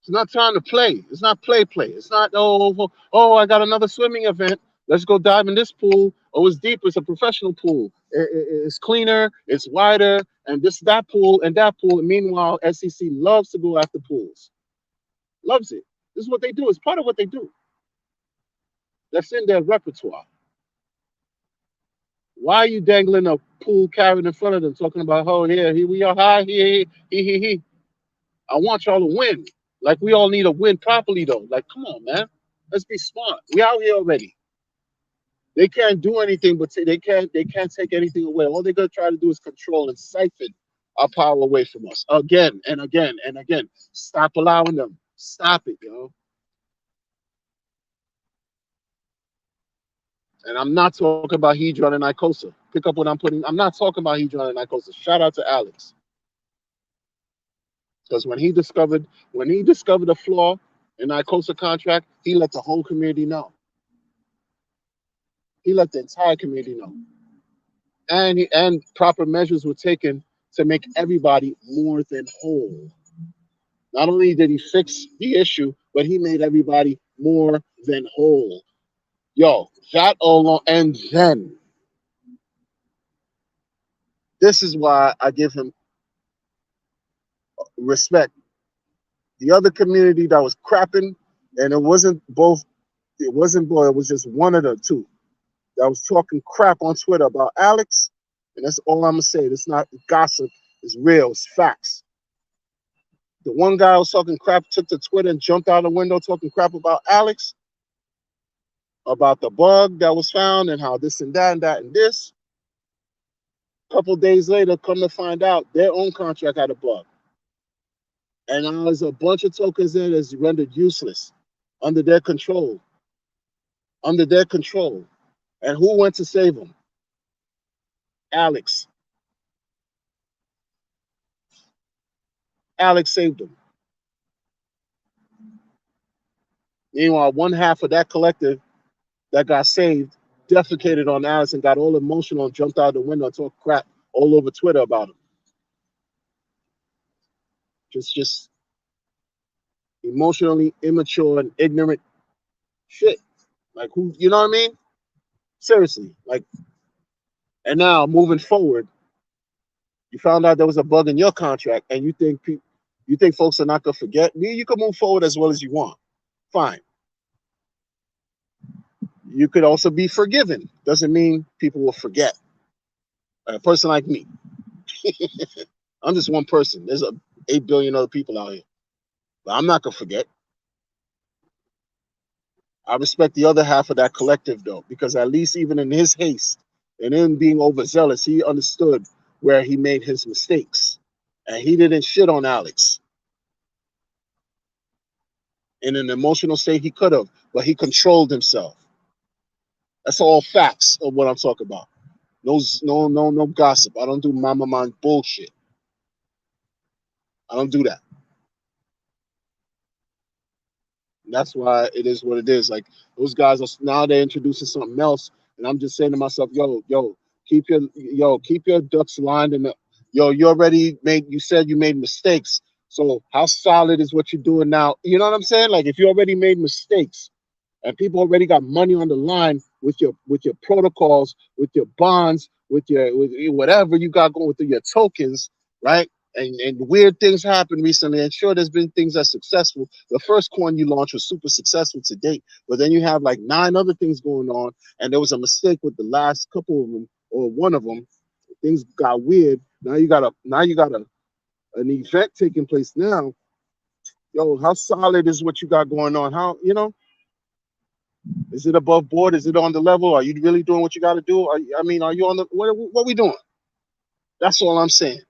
It's not time to play. It's not play. It's not I got another swimming event. Let's go dive in this pool. Oh, it's deep. It's a professional pool. It's cleaner. It's wider. And that pool and that pool. And meanwhile, SEC loves to go after pools. Loves it. This is what they do. It's part of what they do. That's in their repertoire. Why are you dangling a pool carrot in front of them, talking about, oh, here we are, hi, he. I want y'all to win. Like, we all need to win properly, though. Like, come on, man. Let's be smart. We out here already. They can't do anything, but they can't take anything away. All they're gonna try to do is control and siphon our power away from us again and again and again. Stop allowing them. Stop it, yo. And I'm not talking about Hedron and Icosa. Pick up what I'm putting. I'm not talking about Hedron and Icosa. Shout out to Alex. Because when he discovered a flaw in Icosa contract, he let the whole community know. He let the entire community know, and proper measures were taken to make everybody more than whole. Not only did he fix the issue, but he made everybody more than whole. Yo, that all along, and then this is why I give him respect. The other community that was crapping, and it wasn't both. It wasn't both. It was just one of the two that was talking crap on Twitter about Alex. And that's all I'm gonna say. It's not gossip. It's real. It's facts. The one guy was talking crap took to Twitter and jumped out the window talking crap about Alex, about the bug that was found and how this and that and that and this. A couple days later, come to find out their own contract had a bug. And now there's a bunch of tokens there that's rendered useless under their control. Under their control. And who went to save them? Alex. Alex saved them. Meanwhile, one half of that collective that got saved defecated on Alex and got all emotional and jumped out the window and talked crap all over Twitter about him. Just emotionally immature and ignorant shit. Like who, you know what I mean? Seriously. Like, and now moving forward, you found out there was a bug in your contract, and you think folks are not gonna forget. You can move forward as well as you want. Fine. You could also be forgiven. Doesn't mean people will forget. A person like me, I'm just one person. There's 8 billion other people out here, but I'm not gonna forget. I respect the other half of that collective though, because at least even in his haste and in being overzealous, he understood where he made his mistakes, and he didn't shit on Alex in an emotional state. He could have, but he controlled himself. That's all facts of what I'm talking about. No gossip. I don't do mama man bullshit. I don't do that. And that's why it is what it is. Like those guys are now they're introducing something else, and I'm just saying to myself, keep your ducks lined, and you already made. You said you made mistakes. So how solid is what you're doing now? You know what I'm saying? Like if you already made mistakes, and people already got money on the line with your protocols, with your bonds, with whatever you got going with your tokens, right? And weird things happen recently. And sure, there's been things that's successful. The first coin you launched was super successful to date, but then you have like 9 other things going on, and there was a mistake with the last couple of them or one of them. Things got weird. Now you got an event taking place now. Yo, how solid is what you got going on? How is it above board? Is it on the level? Are you really doing what you got to do? I mean, are you on the what we doing? That's all I'm saying.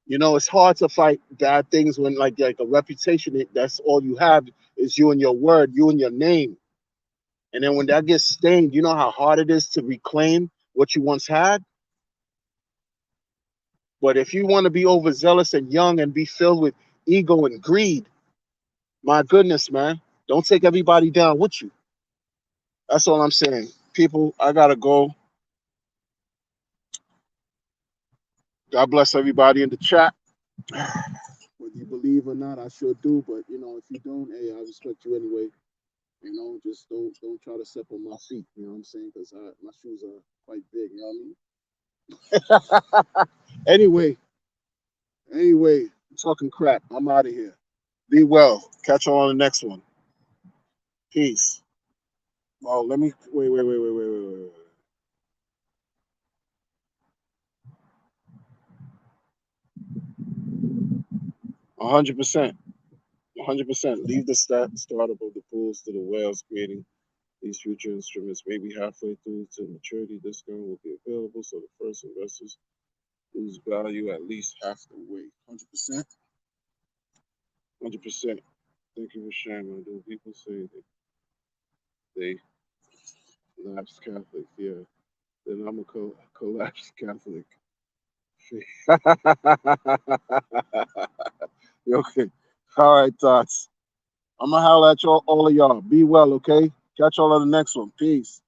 You know, it's hard to fight bad things when like a reputation. That's all you have is you and your word, you and your name. And then when that gets stained, you know how hard it is to reclaim what you once had. But if you want to be overzealous and young and be filled with ego and greed, my goodness, man, don't take everybody down with you. That's all I'm saying. People, I gotta go. God bless everybody in the chat. Whether you believe or not, I sure do. But you know, if you don't, hey, I respect you anyway. You know, just don't try to step on my feet. You know what I'm saying? Because my shoes are quite big. You know what I mean? anyway, I'm talking crap. I'm out of here. Be well. Catch you on the next one. Peace. Oh, let me wait. 100%. 100%. Leave the startup of the pools to the whales creating these future instruments. Maybe halfway through to maturity, discount will be available, so the first investors lose value at least half the way. 100%. 100%. Thank you for sharing, man. Do people say that they collapsed Catholic? Yeah. Then I'm a collapsed Catholic. Okay. All right, thoughts. I'm gonna holler at y'all, all of y'all. Be well, okay? Catch y'all on the next one. Peace.